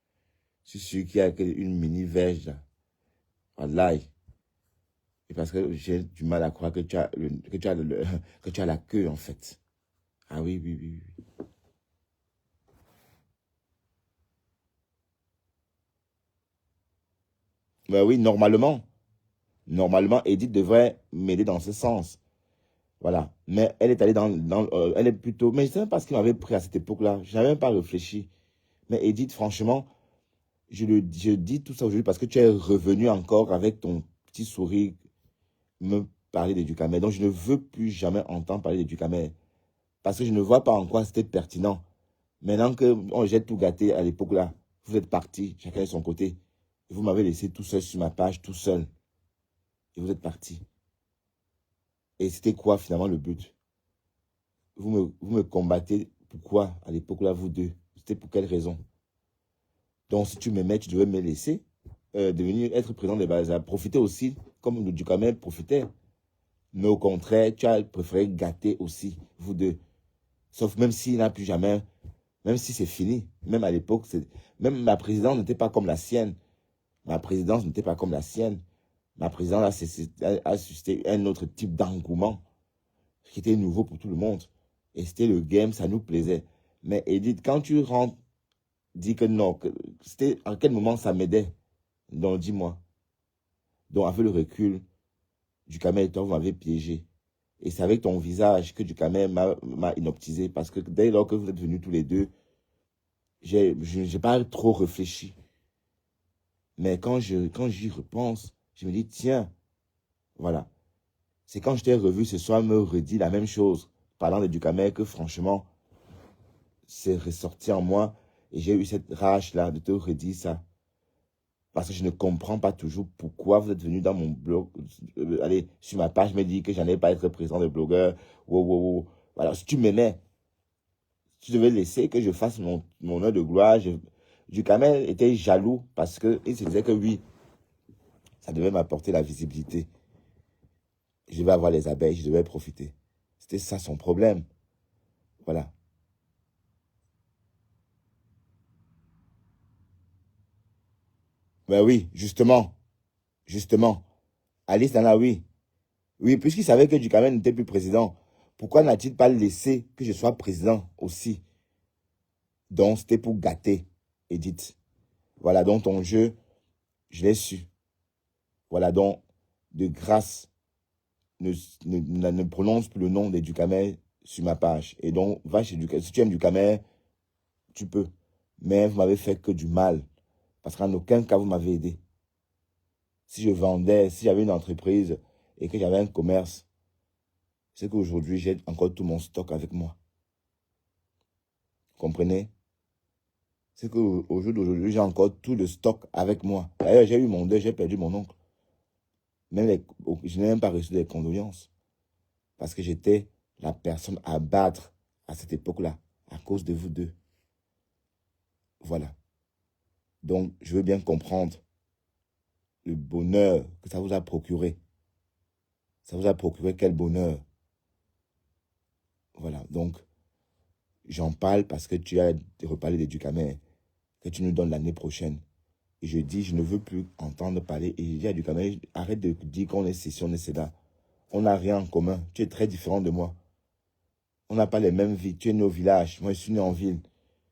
Je suis sûr qu'il y a une mini-verge là. Voilà. Et parce que j'ai du mal à croire que tu as la queue, en fait. Ah oui, oui, oui, oui. Ben oui, normalement, Edith devrait m'aider dans ce sens. Voilà. Mais elle est allée elle est plutôt... Mais je ne sais même pas ce qui m'avait pris à cette époque-là. Je n'avais même pas réfléchi. Mais Edith, franchement, je dis tout ça aujourd'hui parce que tu es revenu encore avec ton petit sourire me parler de Ducamel. Donc, je ne veux plus jamais entendre parler de Ducamel. Parce que je ne vois pas en quoi c'était pertinent. Maintenant que j'ai tout gâté à l'époque-là, vous êtes partis, chacun de son côté. Et vous m'avez laissé tout seul sur ma page, tout seul. Et vous êtes partis. Et c'était quoi finalement le but? Vous me combattez. Pourquoi à l'époque-là, vous deux? C'était pour quelle raison? Donc, si tu m'aimais, tu devais me laisser devenir être président des bazars. Profiter aussi, comme le Ducamel profitait. Mais au contraire, tu as préféré gâter aussi, vous deux. Sauf même s'il n'a plus jamais, même si c'est fini. Même à l'époque, même ma présidence n'était pas comme la sienne. Ma présidence n'était pas comme la sienne. Ma présidence a suscité un autre type d'engouement qui était nouveau pour tout le monde. Et c'était le game, ça nous plaisait. Mais Edith, quand tu rentres, dis que non, c'était à quel moment ça m'aidait? Donc dis-moi. Donc avec le recul, Ducamel et toi, vous m'avez piégé. Et c'est avec ton visage que Ducamel m'a inoptisé. Parce que dès lors que vous êtes venus tous les deux, je n'ai pas trop réfléchi. Mais quand j'y repense, je me dis, tiens, voilà. C'est quand je t'ai revu ce soir me redit la même chose, parlant de Ducamel, que franchement, c'est ressorti en moi. Et j'ai eu cette rage-là de te redire ça. Parce que je ne comprends pas toujours pourquoi vous êtes venu dans mon blog, allez, sur ma page, me dire que j'en ai pas être président de blogueur. Wow, wow, wow. Voilà, si tu m'aimais, tu devais laisser que je fasse mon heure de gloire. Ducamel était jaloux parce qu'il se disait que oui, ça devait m'apporter la visibilité. Je devais avoir les abeilles, je devais profiter. C'était ça son problème. Voilà. Ben oui, justement. Alice Nana, oui. Oui, puisqu'il savait que Ducamel n'était plus président. Pourquoi n'a-t-il pas laissé que je sois président aussi? Donc, c'était pour gâter Edith. Voilà, donc ton jeu, je l'ai su. Voilà, donc, de grâce, ne prononce plus le nom des Ducamel sur ma page. Et donc, va chez Ducamel. Si tu aimes Ducamel, tu peux. Mais vous m'avez fait que du mal. Parce qu'en aucun cas, vous m'avez aidé. Si je vendais, si j'avais une entreprise et que j'avais un commerce, c'est qu'aujourd'hui, j'ai encore tout mon stock avec moi. Vous comprenez? C'est qu'au jour d'aujourd'hui, j'ai encore tout le stock avec moi. D'ailleurs, j'ai eu mon deuil, j'ai perdu mon oncle. Je n'ai même pas reçu des condoléances. Parce que j'étais la personne à battre à cette époque-là, à cause de vous deux. Voilà. Donc, je veux bien comprendre le bonheur que ça vous a procuré. Ça vous a procuré quel bonheur. Voilà, donc, j'en parle parce que tu as reparlé des Ducamel, que tu nous donnes l'année prochaine. Et je dis, je ne veux plus entendre parler. Et je dis à Ducamel, arrête de dire qu'on est ceci, on est cela. On n'a rien en commun. Tu es très différent de moi. On n'a pas les mêmes vies. Tu es né au village. Moi, je suis né en ville.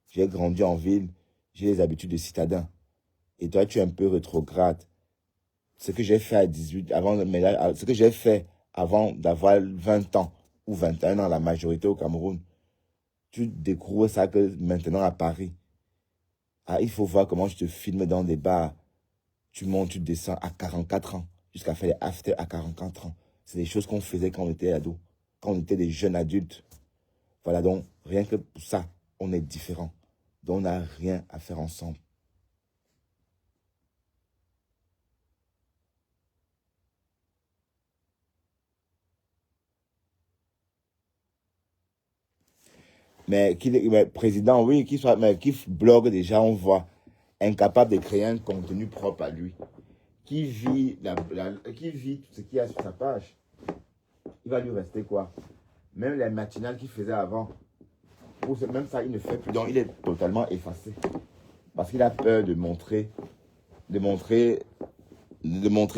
J'ai grandi en ville. J'ai les habitudes de citadin. Et toi, tu es un peu rétrograde. Ce que j'ai fait à 18, ce que j'ai fait avant d'avoir 20 ans ou 21 ans, la majorité au Cameroun, tu découvres ça que maintenant à Paris. Ah, il faut voir comment je te filme dans des bars. Tu montes, tu descends à 44 ans, jusqu'à faire les after à 44 ans. C'est des choses qu'on faisait quand on était ados, quand on était des jeunes adultes. Voilà, donc, rien que pour ça, on est différents. Donc, on n'a rien à faire ensemble. Mais président, oui, mais qui blogue déjà, on voit, incapable de créer un contenu propre à lui, qui vit, qui vit tout ce qu'il y a sur sa page. Il va lui rester quoi? Même les matinales qu'il faisait avant, même ça, il ne fait plus. Donc, il est totalement effacé. Parce qu'il a peur de montrer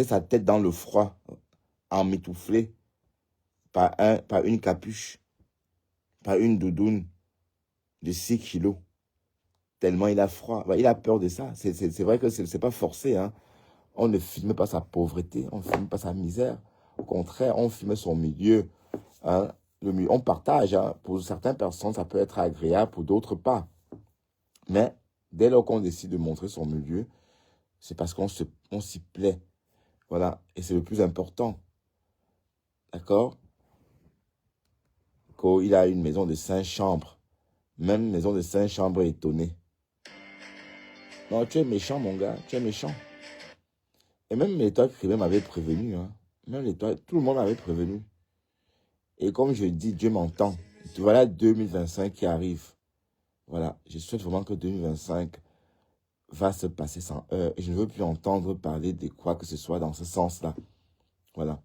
sa tête dans le froid, emmitouflé par une capuche, par une doudoune de 6 kilos. Tellement il a froid. Il a peur de ça. C'est vrai que c'est pas forcé. Hein. On ne filme pas sa pauvreté, on ne filme pas sa misère. Au contraire, on filme son milieu. Hein. On partage. Hein. Pour certaines personnes, ça peut être agréable, pour d'autres pas. Mais dès lors qu'on décide de montrer son milieu, c'est parce qu'on s'y plaît. Voilà. Et c'est le plus important. D'accord? Il a une maison de 5 chambres. Même une maison de 5 chambres étonnée. Non, tu es méchant, mon gars. Tu es méchant. Et même l'État privé m'avait prévenu. Hein. Même l'État, tout le monde m'avait prévenu. Et comme je dis, Dieu m'entend. Voilà 2025 qui arrive. Voilà. Je souhaite vraiment que 2025 va se passer sans heure. Et je ne veux plus entendre parler de quoi que ce soit dans ce sens-là. Voilà.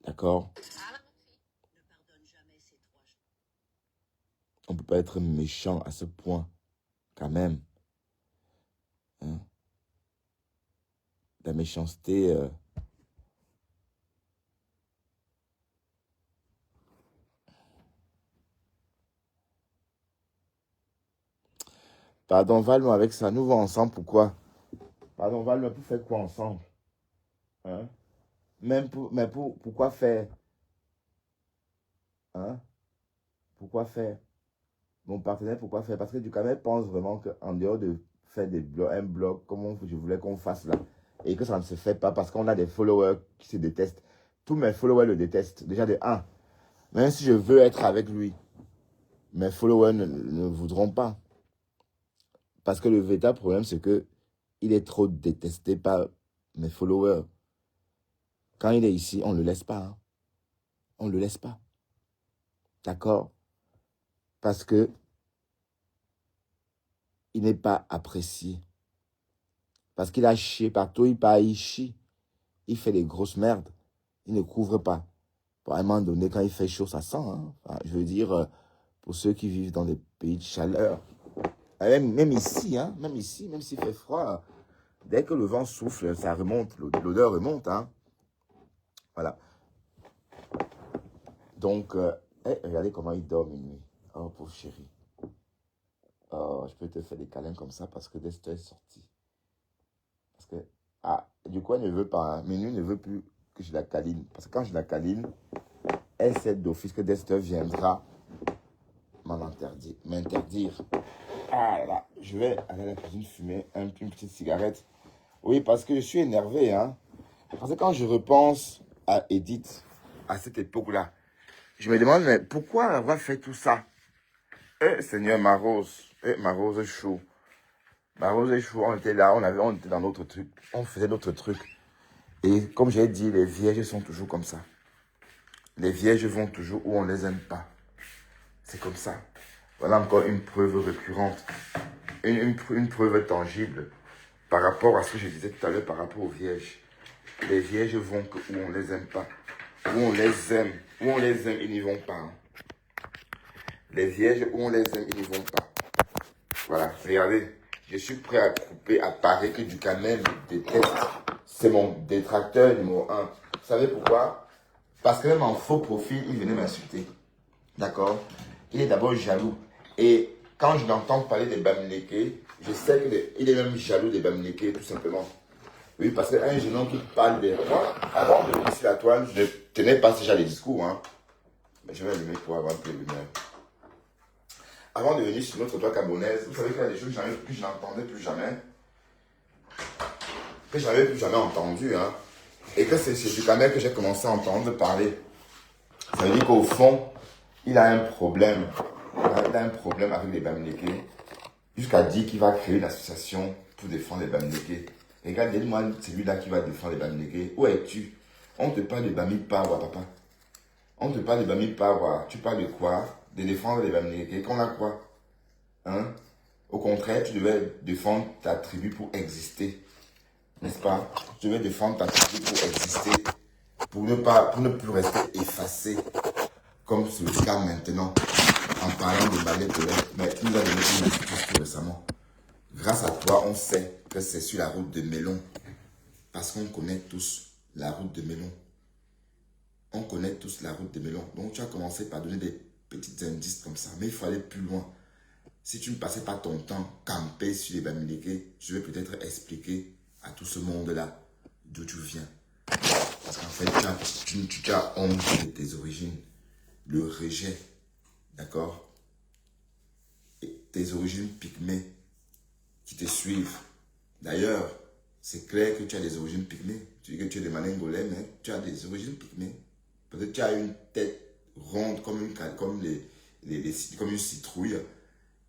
D'accord? On ne peut pas être méchant à ce point. Quand même. Hein? La méchanceté... Pardon, Valme, avec ça, nous vont ensemble, pourquoi? Pardon, Valme, pour faire quoi ensemble? Hein? Pourquoi faire? Hein? Pourquoi faire? Mon partenaire, pourquoi faire? Parce que Ducamel pense vraiment qu'en dehors de faire un blog, comme je voulais qu'on fasse là, et que ça ne se fait pas parce qu'on a des followers qui se détestent. Tous mes followers le détestent. Déjà de 1. Même si je veux être avec lui, mes followers ne voudront pas. Parce que le véritable problème, c'est que il est trop détesté par mes followers. Quand il est ici, on ne le laisse pas. Hein. On ne le laisse pas. D'accord? Parce que il n'est pas apprécié. Parce qu'il a chié partout, il chie. Il fait des grosses merdes. Il ne couvre pas. À un moment donné, quand il fait chaud, ça sent. Hein. Enfin, je veux dire, pour ceux qui vivent dans des pays de chaleur, même ici, hein, même s'il fait froid, dès que le vent souffle, ça remonte, l'odeur remonte. Hein. Voilà. Donc, regardez comment il dort minuit. Oh, pauvre chéri. Oh, je peux te faire des câlins comme ça parce que Dexter est sorti. Parce que, du coup, elle ne veut pas. Hein. Minuit ne veut plus que je la câline. Parce que quand je la câline, elle sait d'office que Dexter viendra m'interdire. Ah là, je vais aller à la cuisine fumer une petite cigarette. Oui, parce que je suis énervé, hein. Parce que quand je repense à Edith, à cette époque-là, je me demande, mais pourquoi avoir fait tout ça? Seigneur, ma rose est chou. Ma rose est chou, on était là, on était dans notre truc, on faisait notre truc. Et comme j'ai dit, les vierges sont toujours comme ça. Les vierges vont toujours où on ne les aime pas. C'est comme ça. Voilà encore une preuve récurrente. Une preuve tangible par rapport à ce que je disais tout à l'heure par rapport aux vierges. Les vierges vont où on ne les aime pas. Où on les aime. Où on les aime, ils n'y vont pas. Hein. Les vierges, où on les aime, ils n'y vont pas. Voilà, regardez. Je suis prêt à couper, à parier que Ducamel me déteste. C'est mon détracteur numéro 1. Vous savez pourquoi? Parce que même en faux profil, il venait m'insulter. D'accord? Il est d'abord jaloux. Et quand je l'entends parler des Bamileke, je sais qu'il est même jaloux des Bamileke, tout simplement. Oui, parce qu'un jeune homme qui parle des rois, avant de venir sur la toile, je ne tenais pas ce genre de discours. Hein. Mais je vais allumer pour avoir un peu de lumière. Avant de venir sur notre toile camerounaise, vous savez qu'il y a des choses que je n'entendais plus jamais. Que je n'avais plus jamais entendu. Hein. Et que c'est du Ducamel que j'ai commencé à entendre parler. Ça veut dire qu'au fond, il a un problème. Il a un problème avec les Bamileke. Jusqu'à dire qu'il va créer une association pour défendre les Bamileke. Regarde, dis-moi, c'est lui-là qui va défendre les Bamileke. Où es-tu? On te parle de Bami Pawa, papa. On te parle de Bami Pawa. Tu parles de quoi? De défendre les Bamileke. Qu'on a quoi? Hein? Au contraire, tu devais défendre ta tribu pour exister. N'est-ce pas? Tu devais défendre ta tribu pour exister. Pour ne plus rester effacé. Comme c'est le cas maintenant. En parlant de balai de l'air. Mais tu nous as donné une explication tout récemment. Grâce à toi, on sait que c'est sur la route de Mélon. Parce qu'on connaît tous la route de Mélon. On connaît tous la route de Mélon. Donc tu as commencé par donner des petits indices comme ça. Mais il faut aller plus loin. Si tu ne passais pas ton temps camper sur les Bamileke, je vais peut-être expliquer à tout ce monde-là d'où tu viens. Parce qu'en fait, tu as honte de tes origines. Le rejet. D'accord? Et tes origines pygmées qui te suivent. D'ailleurs, c'est clair que tu as des origines pygmées. Tu dis que tu es de Manengolais, mais tu as des origines pygmées. Peut-être que tu as une tête ronde comme une citrouille.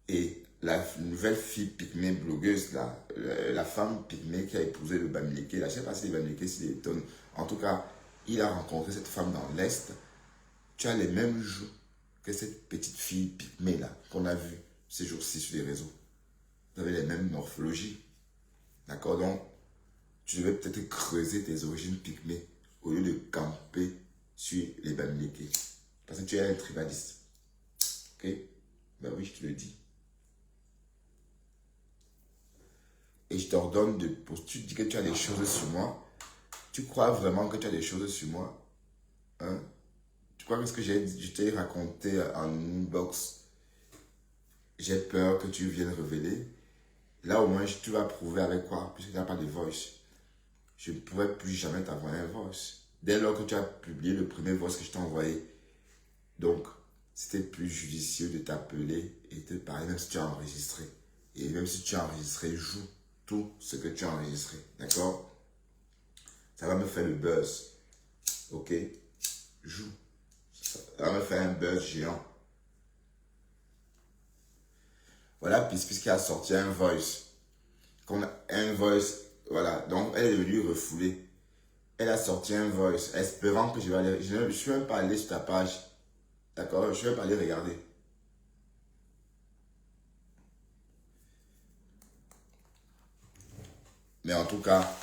Et la nouvelle fille pygmée blogueuse, la femme pygmée qui a épousé le Bamileke, je ne sais pas si les Bamileke s'y étonnent. En tout cas, il a rencontré cette femme dans l'Est. Tu as les mêmes joues que cette petite fille pygmée là qu'on a vue ces jours-ci sur les réseaux. Vous avez les mêmes morphologies. D'accord? Donc, tu devais peut-être creuser tes origines pygmées au lieu de camper sur les Bamileke. Parce que tu es un tribaliste. Ok? Ben oui, je te le dis. Et je t'ordonne de... Tu dis que tu as des choses sur moi. Tu crois vraiment que tu as des choses sur moi? Hein? Tu crois que ce que je t'ai raconté en inbox, j'ai peur que tu viennes révéler? Là, au moins, tu vas prouver avec quoi? Puisque tu n'as pas de voice. Je ne pourrai plus jamais t'envoyer un voice. Dès lors que tu as publié le premier voice que je t'ai envoyé. Donc, c'était plus judicieux de t'appeler et de parler, même si tu as enregistré. Et même si tu as enregistré, joue tout ce que tu as enregistré. D'accord? Ça va me faire le buzz. Ok? Joue. Ça va me faire un buzz géant. Voilà, puisqu'il a sorti un voice. Voilà. Donc, elle est devenue refoulée. Elle a sorti un voice, espérant que je vais aller... Je ne suis même pas allé sur ta page. D'accord? Je ne suis même pas allé regarder. Mais en tout cas,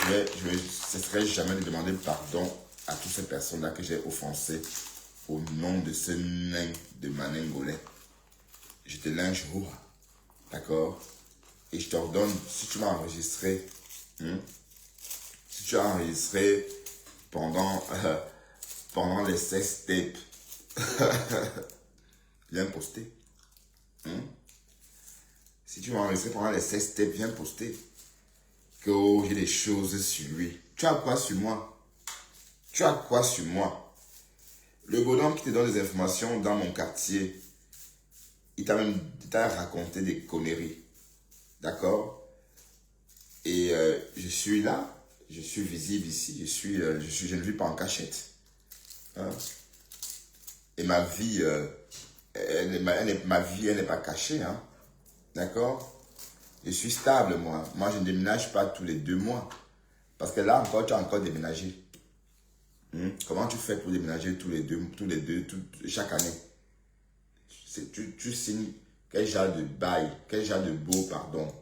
je ne cesserai jamais de demander pardon à toutes ces personnes-là que j'ai offensées au nom de ce nain de Manengolais. Je te linge haut. D'accord? Et je t'ordonne, si tu m'as enregistré, si tu as enregistré pendant pendant les sex tapes. Viens poster. Si tu vas enregistrer pendant les sex tapes, viens poster. Que oh, j'ai des choses sur lui. Tu as quoi sur moi? Tu as quoi sur moi? Le bonhomme qui te donne des informations dans mon quartier, il t'a raconté des conneries. D'accord? Et je suis là. Je suis visible ici. Je ne vis pas en cachette. Hein? Et ma vie, ma vie, elle n'est pas cachée. Hein? D'accord? Je suis stable, moi. Moi, je ne déménage pas tous les 2 mois. Parce que là encore, tu as encore déménagé. Comment tu fais pour déménager chaque année? Tu signes quel genre de bail, quel genre de beau, pardon.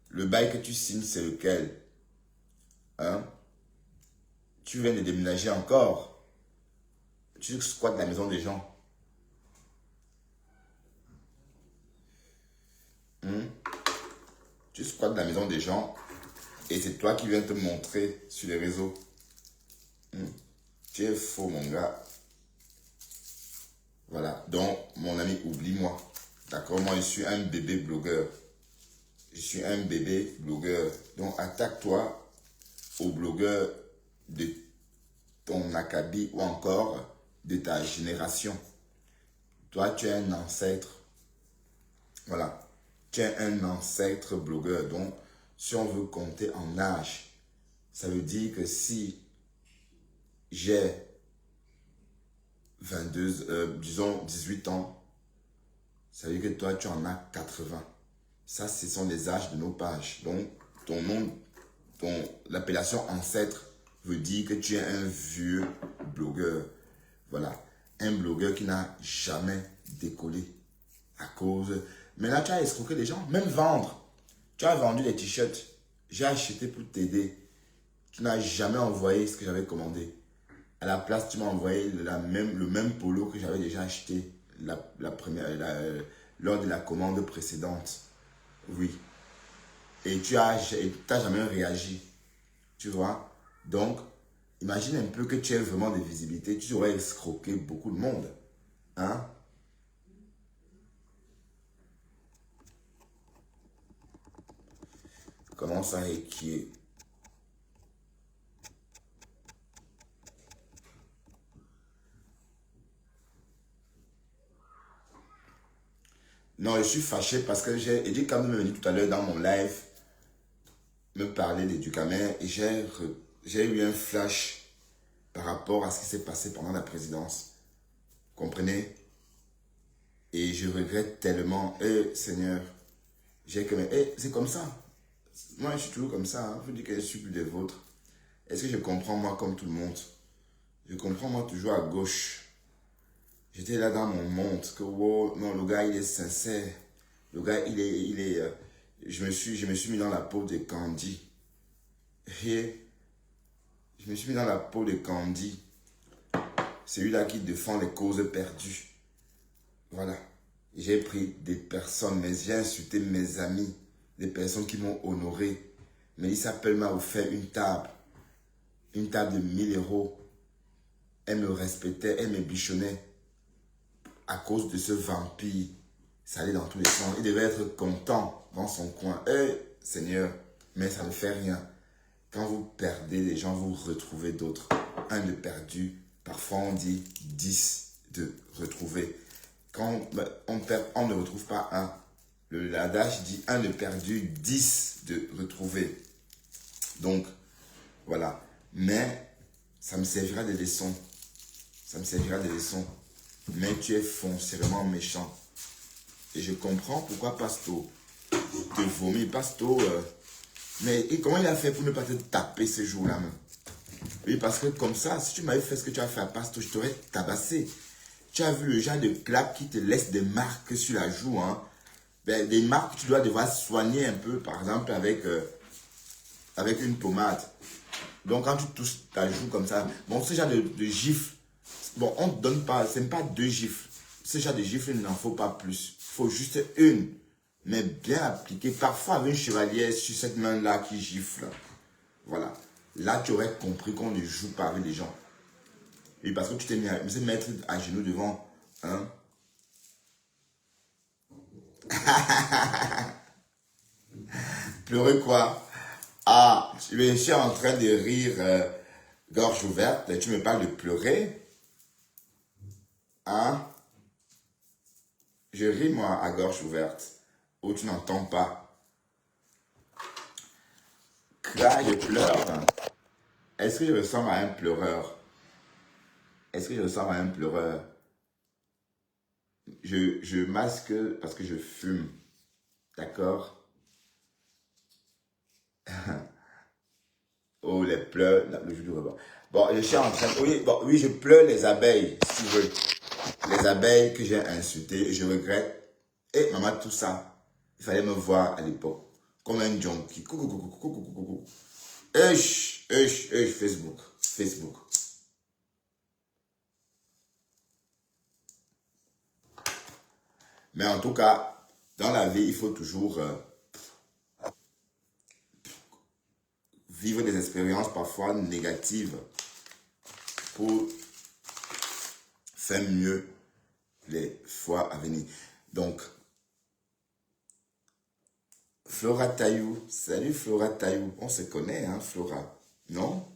Le bail que tu signes, c'est lequel? Hein? Tu viens de déménager encore. Tu squattes la maison des gens. Tu squattes la maison des gens et c'est toi qui viens te montrer sur les réseaux. Tu es faux, mon gars. Voilà. Donc, mon ami, oublie-moi. D'accord? Moi, je suis un bébé blogueur. Je suis un bébé blogueur. Donc, attaque-toi aux blogueurs de ton acabit ou encore de ta génération. Toi, tu es un ancêtre. Voilà. Tu es un ancêtre blogueur. Donc, si on veut compter en âge, ça veut dire que si j'ai disons 18 ans, ça veut dire que toi, tu en as 80. Ça, ce sont les âges de nos pages. Donc, ton nom, l'appellation ancêtre veut dire que tu es un vieux blogueur. Voilà. Un blogueur qui n'a jamais décollé à cause... Maintenant, tu as escroqué les gens, même vendre. Tu as vendu des t-shirts. J'ai acheté pour t'aider. Tu n'as jamais envoyé ce que j'avais commandé. À la place, tu m'as envoyé le même polo que j'avais déjà acheté lors de la commande précédente. Oui. Et tu n'as jamais réagi. Tu vois? Donc, imagine un peu que tu aies vraiment de visibilité. Tu aurais escroqué beaucoup de monde. Hein? Comment ça équier? Non, je suis fâché parce que j'ai dit quand même venu tout à l'heure dans mon live me parler d'Educamer et j'ai eu un flash par rapport à ce qui s'est passé pendant la présidence. Comprenez? Et je regrette tellement. Seigneur, c'est comme ça. Moi, je suis toujours comme ça. Hein. Vous dites que je suis plus des vôtres. Est-ce que je comprends moi comme tout le monde? Je comprends moi toujours à gauche. J'étais là dans mon monde. Que wow, non, le gars, il est sincère. Le gars, je me suis mis dans la peau de Candy. Et je me suis mis dans la peau de Candy. C'est lui-là qui défend les causes perdues. Voilà. J'ai pris des personnes, mais j'ai insulté mes amis. Des personnes qui m'ont honoré. Mais il s'appelle m'a offert une table. Une table de 1000 €. Elle me respectait, elle me bichonnait. À cause de ce vampire. Ça allait dans tous les sens. Il devait être content dans son coin. Seigneur, mais ça ne fait rien. Quand vous perdez les gens, vous retrouvez d'autres. Un de perdu, parfois on dit 10 de retrouver. Quand on perd, on ne retrouve pas un. L'adage dit 1 de perdu, 10 de retrouver. Donc, voilà. Mais, ça me servira de leçon. Ça me servira de leçon. Mais tu es foncièrement méchant. Et je comprends pourquoi Pasto te vomit. Pasto, mais comment il a fait pour ne pas te taper ce jour-là même? Oui, parce que comme ça, si tu m'avais fait ce que tu as fait à Pasto, je t'aurais tabassé. Tu as vu le genre de clap qui te laisse des marques sur la joue, hein? Ben, des marques que tu dois devoir soigner un peu, par exemple avec une pommade. Donc quand tu touches ta joue comme ça, bon, ce genre de gifle, bon, on ne donne pas, ce n'est pas 2 gifles. Ce genre de gifle, il n'en faut pas plus. Il faut juste une, mais bien appliquée. Parfois avec une chevalière sur cette main-là qui gifle. Voilà. là, tu aurais compris qu'on ne joue pas avec les gens. Et parce que tu t'es mis à me mettre à genoux devant. Hein? Pleurer quoi? Ah, je suis en train de rire, gorge ouverte. Et tu me parles de pleurer? Hein? Je ris, moi, à gorge ouverte. Où tu n'entends pas. Là, je pleure. Est-ce que je ressemble à un pleureur? Est-ce que je ressemble à un pleureur? Je masque parce que je fume. D'accord? Oh, les pleurs, le jour du repas. Bon, je suis en train... Oui, bon, oui, je pleure les abeilles, si tu veux. Les abeilles que j'ai insultées, je regrette. Et maman, tout ça, il fallait me voir à l'époque. Comme un junkie. Coucou, coucou, coucou, coucou, coucou. Facebook. Facebook. Mais en tout cas, dans la vie, il faut toujours vivre des expériences parfois négatives pour faire mieux les fois à venir. Donc, Flora Taillou, salut Flora Taillou, on se connaît, hein, Flora, non?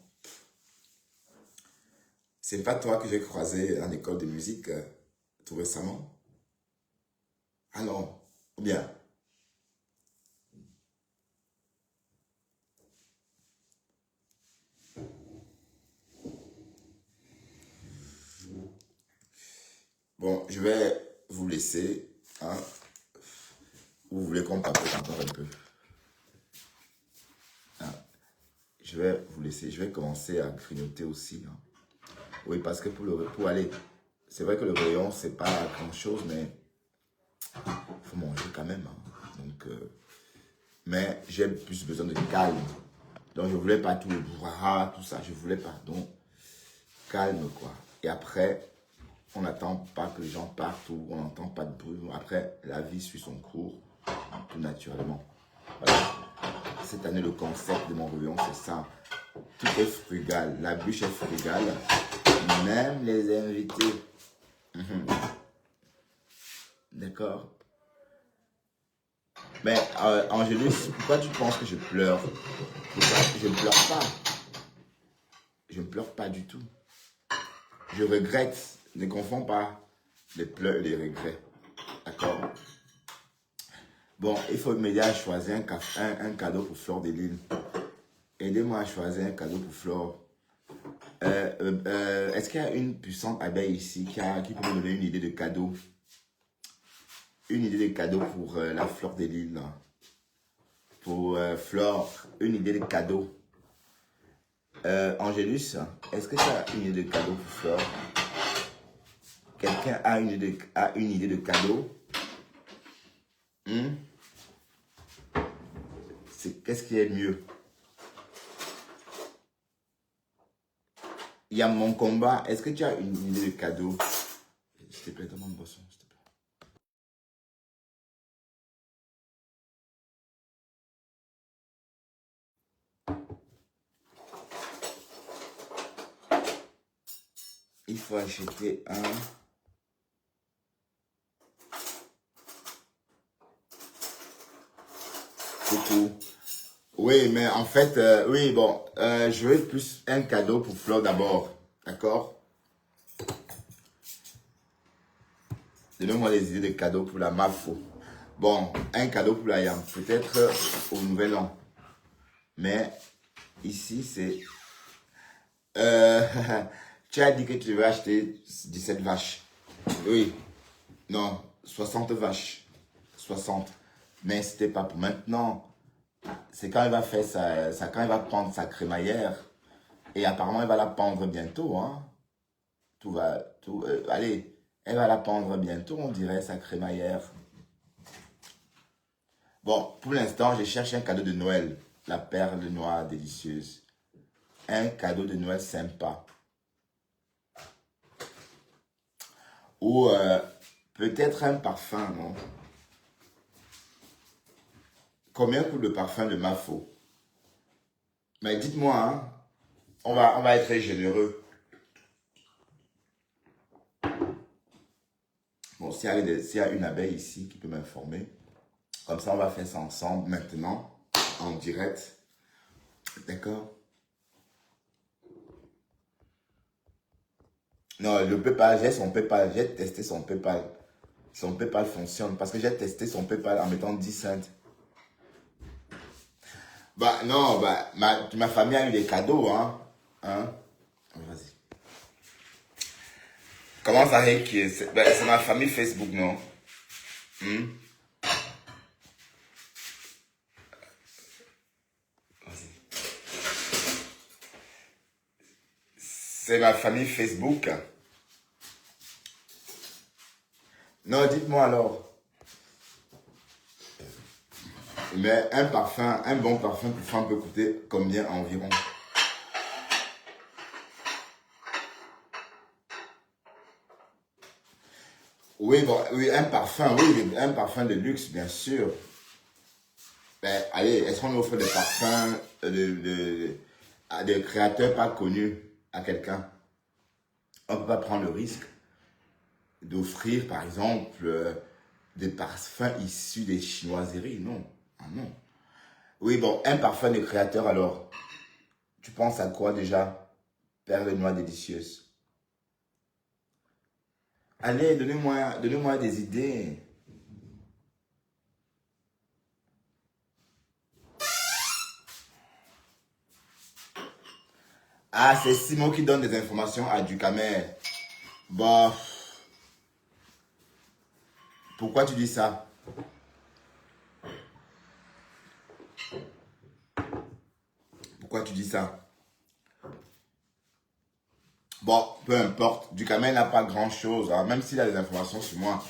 C'est pas toi que j'ai croisé en école de musique tout récemment? Ah non, ou bien? Bon, je vais vous laisser, hein? Vous voulez qu'on papote encore un peu? Hein? Je vais vous laisser, je vais commencer à grignoter aussi, hein? Oui, parce que pour aller, c'est vrai que le rayon, c'est pas grand chose, mais il faut manger quand même, hein? Donc, mais j'ai plus besoin de calme. Donc, je voulais pas tout le brouhaha, tout ça, je voulais pas. Donc, calme, quoi. Et après, on n'attend pas que les gens partent ou on n'entend pas de bruit. Après, la vie suit son cours, tout naturellement. Voilà. Cette année, le concept de mon rayon, c'est ça. Tout est frugal. La bûche est frugale. Même les invités. D'accord? Mais Angélus, pourquoi tu penses que je pleure? Je ne pleure pas. Je ne pleure pas du tout. Je regrette. Ne confonds pas les pleurs et les regrets. D'accord? Bon, il faut m'aider à choisir un cadeau pour Fleur de Lille. Aidez-moi à choisir un cadeau pour Fleur. Est-ce qu'il y a une puissante abeille ici qui peut me donner une idée de cadeau? Une idée de cadeau pour la Fleur de Lille. Pour Fleur, une idée de cadeau. Angélus, est-ce que tu as une idée de cadeau pour Fleur? Quelqu'un a une idée de cadeau? Qu'est-ce qui est mieux? Il y a mon combat. Est-ce que tu as une idée de cadeau? S'il te plaît, donne-moi une boisson, s'il te plaît. Il faut acheter un... Coucou. Oui, mais en fait, oui, bon, je veux plus un cadeau pour Fleur d'abord. D'accord? Donnez-moi des idées de cadeaux pour la Mafo. Bon, un cadeau pour la Yam. Peut-être au Nouvel An. Mais ici, c'est... tu as dit que tu veux acheter 17 vaches. Oui. Non, 60 vaches. 60. Mais c'était pas pour maintenant. C'est quand il va faire quand il va prendre sa crémaillère. Et apparemment, il va la pendre bientôt. Hein. Allez, elle va la pendre bientôt, on dirait, sa crémaillère. Bon, pour l'instant, je cherche un cadeau de Noël. La perle noire délicieuse. Un cadeau de Noël sympa. Ou peut-être un parfum, non? Combien coûte le parfum de Mafo? Mais dites-moi, hein, On va être très généreux. Bon, s'il y a une abeille ici qui peut m'informer, comme ça, on va faire ça ensemble maintenant, en direct. D'accord? Non, le PayPal, j'ai son PayPal, j'ai testé son PayPal. Son PayPal fonctionne parce que j'ai testé son PayPal en mettant 10 cents. Bah non, bah, ma famille a eu des cadeaux, hein. Hein? Vas-y. Comment ça hacker? C'est ma famille Facebook, non? Hmm? Vas-y. C'est ma famille Facebook. Non, dites-moi alors. Mais un bon parfum pour femme peut coûter combien environ? Oui, bon, oui, un parfum de luxe, bien sûr. Ben, allez, est-ce qu'on offre des parfums à des créateurs pas connus à quelqu'un? On ne peut pas prendre le risque d'offrir, par exemple, des parfums issus des chinoiseries. Non. Ah non. Oui, bon, un parfum de créateur, alors, tu penses à quoi déjà? Perle noire délicieuse. Allez, donnez-moi des idées. Ah, c'est Simon qui donne des informations à Ducamer. Bon, pourquoi tu dis ça? Pourquoi tu dis ça? Bon, peu importe. Ducamer n'a pas grand-chose, hein. Même s'il a des informations sur moi,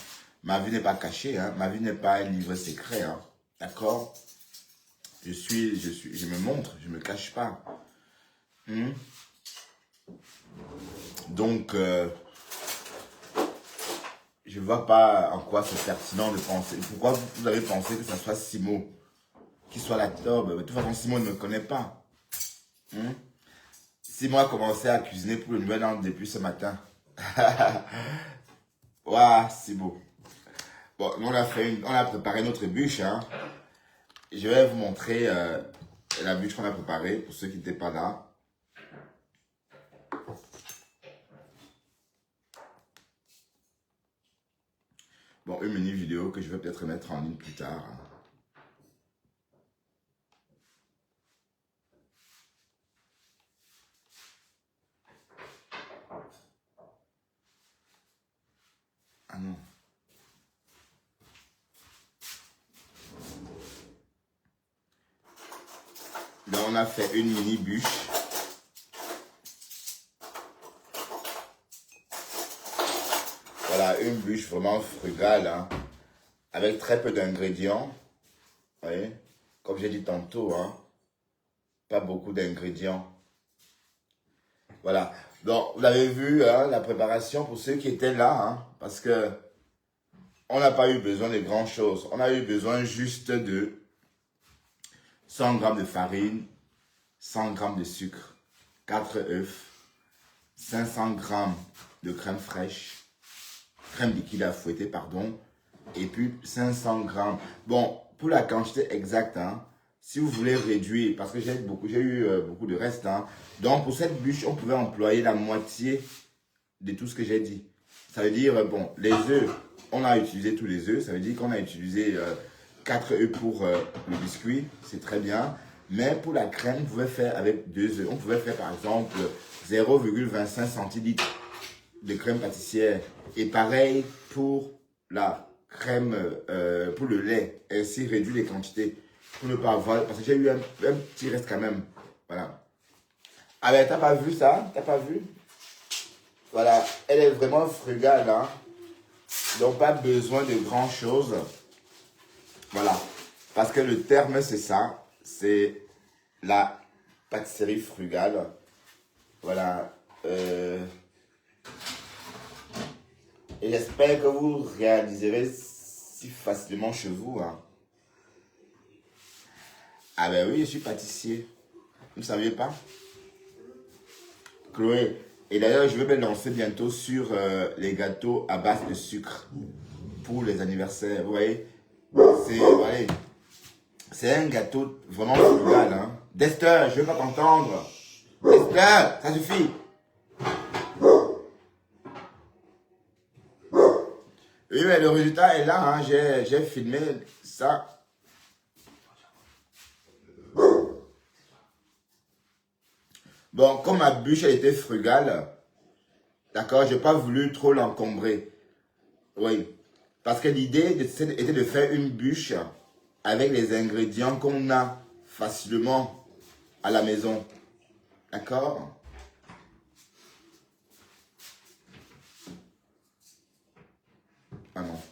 ma vie n'est pas cachée, hein. Ma vie n'est pas un livre secret, hein. D'accord? Je me montre, je me cache pas. Hmm? Donc, je ne vois pas en quoi c'est pertinent de penser. Pourquoi vous avez pensé que ça soit Simon qui soit la tobe? De toute façon, Simon ne me connaît pas. Hmm? Simon a commencé à cuisiner pour le nouvel an depuis ce matin. Waouh, Simon. Bon, nous on a préparé notre bûche, hein. Je vais vous montrer la bûche qu'on a préparée pour ceux qui n'étaient pas là. Bon, une mini vidéo que je vais peut-être mettre en ligne plus tard. Ah non. Là, on a fait une mini bûche. Voilà, une bûche vraiment frugale, hein, avec très peu d'ingrédients. Vous voyez, comme j'ai dit tantôt, hein, pas beaucoup d'ingrédients. Voilà. Donc, vous avez vu, hein, la préparation pour ceux qui étaient là, hein, parce que on n'a pas eu besoin de grand chose. On a eu besoin juste de 100 g de farine, 100 g de sucre, 4 œufs, 500 g de crème fraîche, crème liquide à fouetter, pardon, et puis 500 g. Bon, pour la quantité exacte, hein, si vous voulez réduire, parce que j'ai eu beaucoup de reste, hein, donc pour cette bûche, on pouvait employer la moitié de tout ce que j'ai dit. Ça veut dire, bon, les œufs, on a utilisé tous les œufs, ça veut dire qu'on a utilisé 4 œufs pour le biscuit, c'est très bien. Mais pour la crème, on pouvait faire avec 2 œufs. On pouvait faire par exemple 0,25 centilitres de crème pâtissière. Et pareil pour la crème, pour le lait. Ainsi réduire les quantités. Pour ne pas avoir, parce que j'ai eu un petit reste quand même. Voilà. Ah ben, t'as pas vu ça? T'as pas vu? Voilà, elle est vraiment frugale, hein. Donc pas besoin de grand chose. Voilà, parce que le terme c'est ça, c'est la pâtisserie frugale. Voilà. Et j'espère que vous réaliserez si facilement chez vous, hein. Ah ben oui, je suis pâtissier. Vous ne saviez pas? Chloé. Et d'ailleurs, je vais me lancer bientôt sur les gâteaux à base de sucre pour les anniversaires. Vous voyez, ouais, c'est un gâteau vraiment frugal. Hein. Dexter, je ne veux pas t'entendre. Dexter, ça suffit. Oui, mais le résultat est là. Hein. J'ai filmé ça. Bon, comme ma bûche a été frugale, d'accord, je n'ai pas voulu trop l'encombrer. Oui, parce que l'idée était de faire une bûche avec les ingrédients qu'on a facilement à la maison. D'accord? Ah non.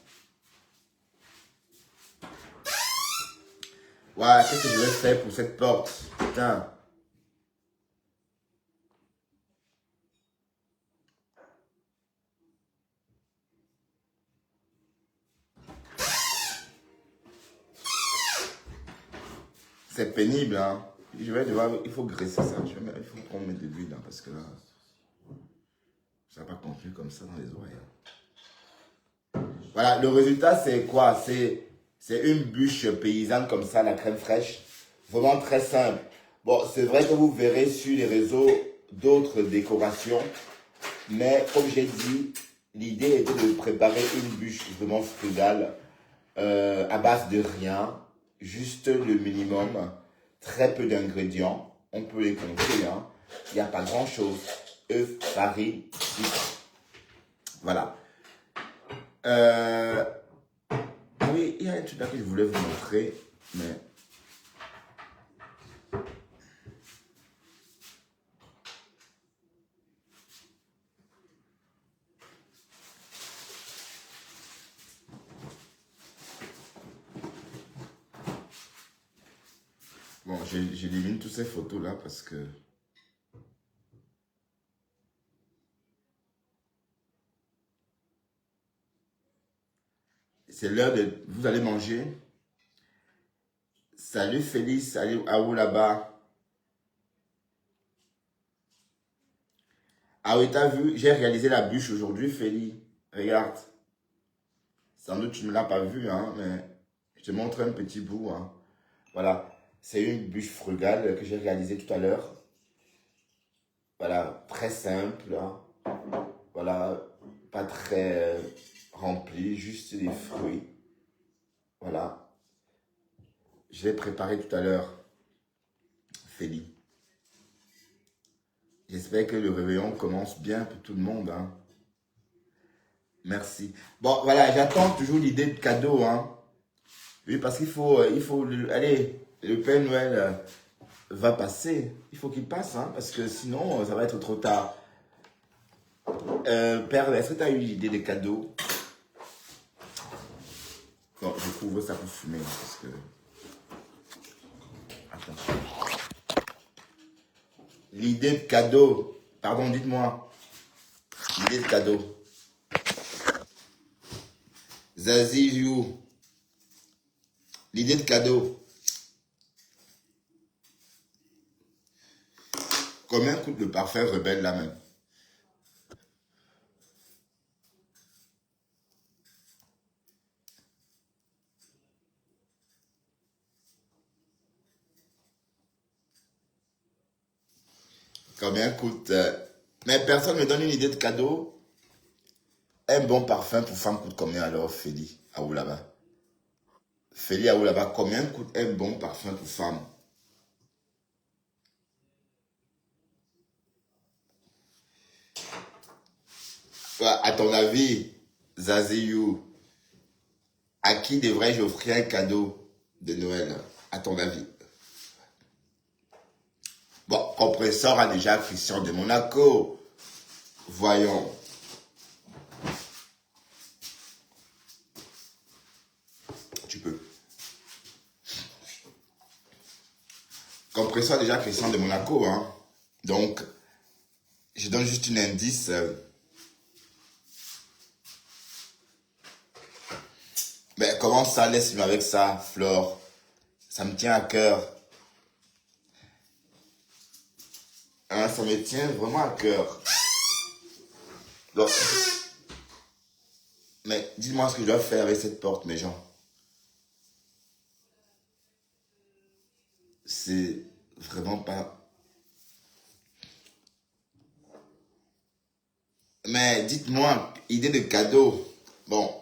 Ouais, qu'est-ce que je vais faire pour cette porte? Putain. C'est pénible, hein. Je vais devoir, il faut graisser ça. Il faut qu'on mette de l'huile, hein, parce que là, ça va pas continuer comme ça dans les oreilles. Hein. Voilà, le résultat, c'est quoi? C'est une bûche paysanne comme ça, la crème fraîche. Vraiment très simple. Bon, c'est vrai que vous verrez sur les réseaux d'autres décorations. Mais comme j'ai dit, l'idée était de préparer une bûche vraiment frugale à base de rien. Juste le minimum. Très peu d'ingrédients. On peut les compter. Hein. Il n'y a pas grand chose. Œufs, farine, sucre. Voilà. Ah oui, il y a un truc là que je voulais vous montrer. Mais... Bon, j'élimine toutes ces photos là parce que... C'est l'heure de... Vous allez manger. Salut Félix, salut à vous là-bas. Ah oui, t'as vu, j'ai réalisé la bûche aujourd'hui, Félix. Regarde. Sans doute tu ne l'as pas vu, hein, mais je te montre un petit bout. Hein. Voilà, c'est une bûche frugale que j'ai réalisée tout à l'heure. Voilà, très simple. Hein. Voilà, pas très rempli, juste des fruits. Voilà. Je l'ai préparé tout à l'heure, Félix. J'espère que le réveillon commence bien pour tout le monde. Hein. Merci. Bon, voilà, j'attends toujours l'idée de cadeau. Hein. Oui, parce qu'il faut, allez, le Père Noël va passer. Il faut qu'il passe, hein, parce que sinon, ça va être trop tard. Père, est-ce que tu as eu l'idée des cadeaux? Bon, je couvre ça pour fumer, hein, parce que... Attention. L'idée de cadeau. Pardon, dites-moi. L'idée de cadeau. Zazie You. L'idée de cadeau. Combien coûte le parfum Rebelle là même? Combien coûte... Mais personne ne me donne une idée de cadeau. Un bon parfum pour femme coûte combien alors, Félix Aoulaba? Félix Aoulaba, combien coûte un bon parfum pour femme? À ton avis, Zaziyou, à qui devrais-je offrir un cadeau de Noël? À ton avis? Bon, compresseur a déjà Christian de Monaco. Voyons. Tu peux. Compresseur a déjà Christian de Monaco. Hein. Donc, je donne juste un indice. Mais comment ça, laisse-moi avec ça, Flore? Ça me tient à cœur. Hein, ça me tient vraiment à cœur. Donc, mais dites-moi ce que je dois faire avec cette porte, mes gens. C'est vraiment pas... Mais dites-moi, idée de cadeau. Bon,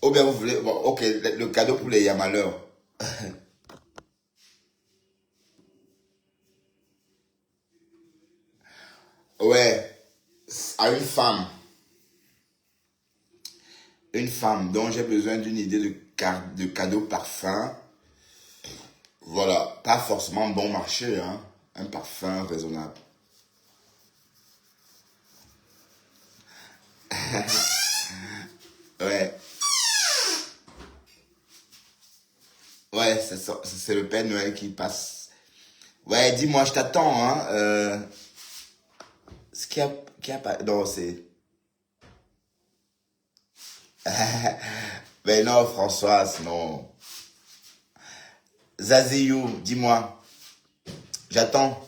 ou bien vous voulez... Bon, ok, le cadeau pour les Yamaleurs. Ouais, à une femme. Une femme dont j'ai besoin d'une idée de cadeau parfum. Voilà, pas forcément bon marché, hein. Un parfum raisonnable. Ouais, ouais, c'est le Père Noël qui passe. Ouais, dis-moi, je t'attends, hein. Ce qui a pas... Non, c'est... Mais non, Françoise, non. Zaziyou, dis-moi. J'attends.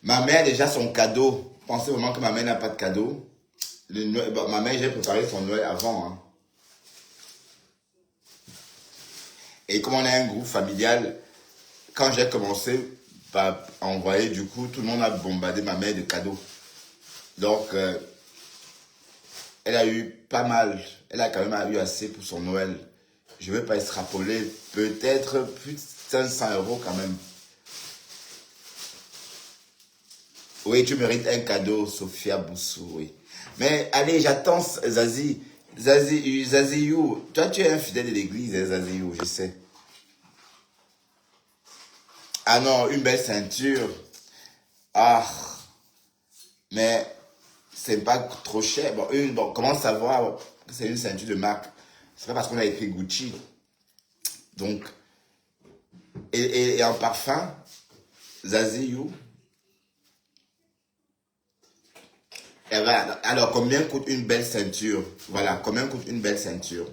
Ma mère a déjà son cadeau. Pensez vraiment que ma mère n'a pas de cadeau. Ma mère, j'ai préparé son Noël avant, hein. Et comme on est un groupe familial, quand j'ai commencé à envoyer, du coup, tout le monde a bombardé ma mère de cadeaux. Donc, elle a eu pas mal. Elle a quand même eu assez pour son Noël. Je ne vais pas extrapoler. Peut-être plus de 500 € quand même. Oui, tu mérites un cadeau, Sophia Boussou, oui. Mais allez, j'attends Zazie. Zaziyou. Toi, tu es un fidèle de l'église, hein, Zaziyou, je sais. Ah non, une belle ceinture. Ah, mais c'est pas trop cher. Bon, comment savoir que c'est une ceinture de marque? C'est pas parce qu'on a écrit Gucci. Donc, et en parfum, Zaziyou. Et voilà. Alors, combien coûte une belle ceinture? Voilà, combien coûte une belle ceinture?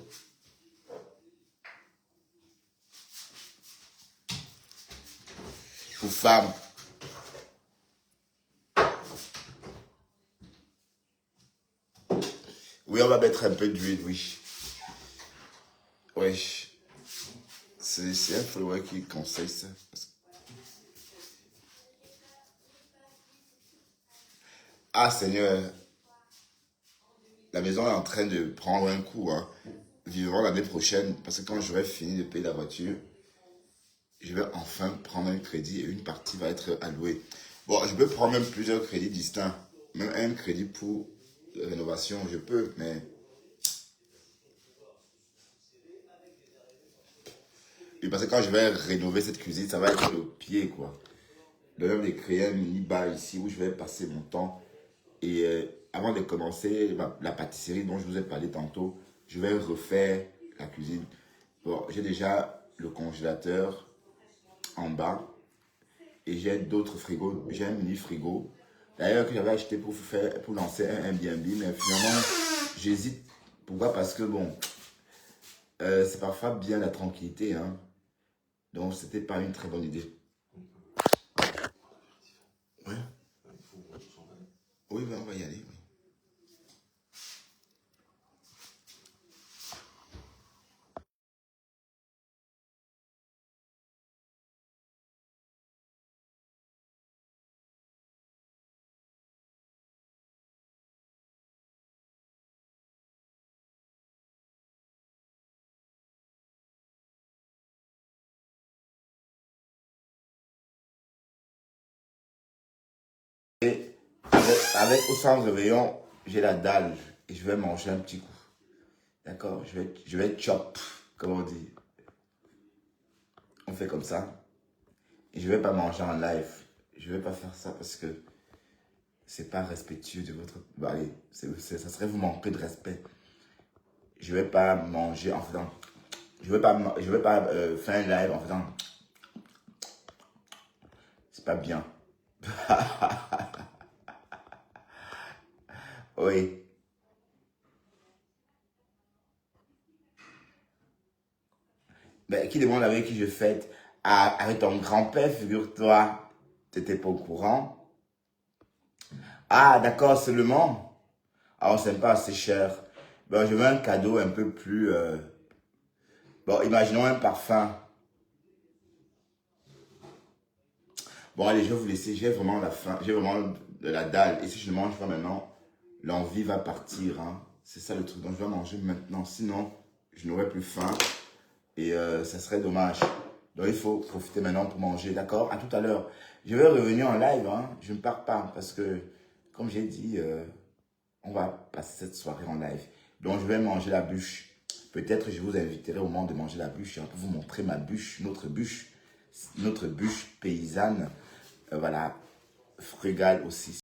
Pour femme. Oui, on va mettre un peu d'huile, oui. Oui. C'est un follower qui conseille ça. Ah, Seigneur, la maison est en train de prendre un coup, hein. Vivons l'année prochaine, parce que quand j'aurai fini de payer la voiture, je vais enfin prendre un crédit et une partie va être allouée. Bon, je peux prendre même plusieurs crédits distincts. Même un crédit pour la rénovation, je peux, mais... Oui, parce que quand je vais rénover cette cuisine, ça va être le pied, quoi. Je vais même créer un mini-bar ici où je vais passer mon temps. Et avant de commencer la pâtisserie dont je vous ai parlé tantôt, je vais refaire la cuisine. Bon, j'ai déjà le congélateur en bas et j'ai d'autres frigos. J'ai un mini frigo. D'ailleurs, que j'avais acheté pour lancer un Airbnb, mais finalement, j'hésite. Pourquoi? Parce que bon, c'est parfois bien la tranquillité, hein. Donc, c'était pas une très bonne idée. Ouais. Oui, on va y aller. Oui. Et avec au centre réveillon, j'ai la dalle et je vais manger un petit coup. D'accord? Je vais chop, comme on dit. On fait comme ça. Et je vais pas manger en live. Je vais pas faire ça parce que c'est pas respectueux de votre... Bah, allez, ça serait vous manquer de respect. Je vais pas manger en faisant... Je vais pas faire un live en faisant... C'est pas bien. Oui. Ben, qui demande avec qui je fête? Ah, avec ton grand-père, figure-toi. Tu n'étais pas au courant. Ah, d'accord, seulement. Ah, c'est pas assez cher. Bon, je veux un cadeau un peu plus... Bon, imaginons un parfum. Bon, allez, je vais vous laisser. J'ai vraiment la faim. J'ai vraiment de la dalle. Et si je ne mange pas maintenant, l'envie va partir. Hein. C'est ça le truc. Donc, je dois manger maintenant. Sinon, je n'aurai plus faim. Et ça serait dommage. Donc, il faut profiter maintenant pour manger. D'accord? À tout à l'heure. Je vais revenir en live. Hein. Je ne pars pas parce que, comme j'ai dit, on va passer cette soirée en live. Donc, je vais manger la bûche. Peut-être je vous inviterai au moment de manger la bûche. Pour vous montrer ma bûche, notre bûche paysanne. Voilà, frugale aussi.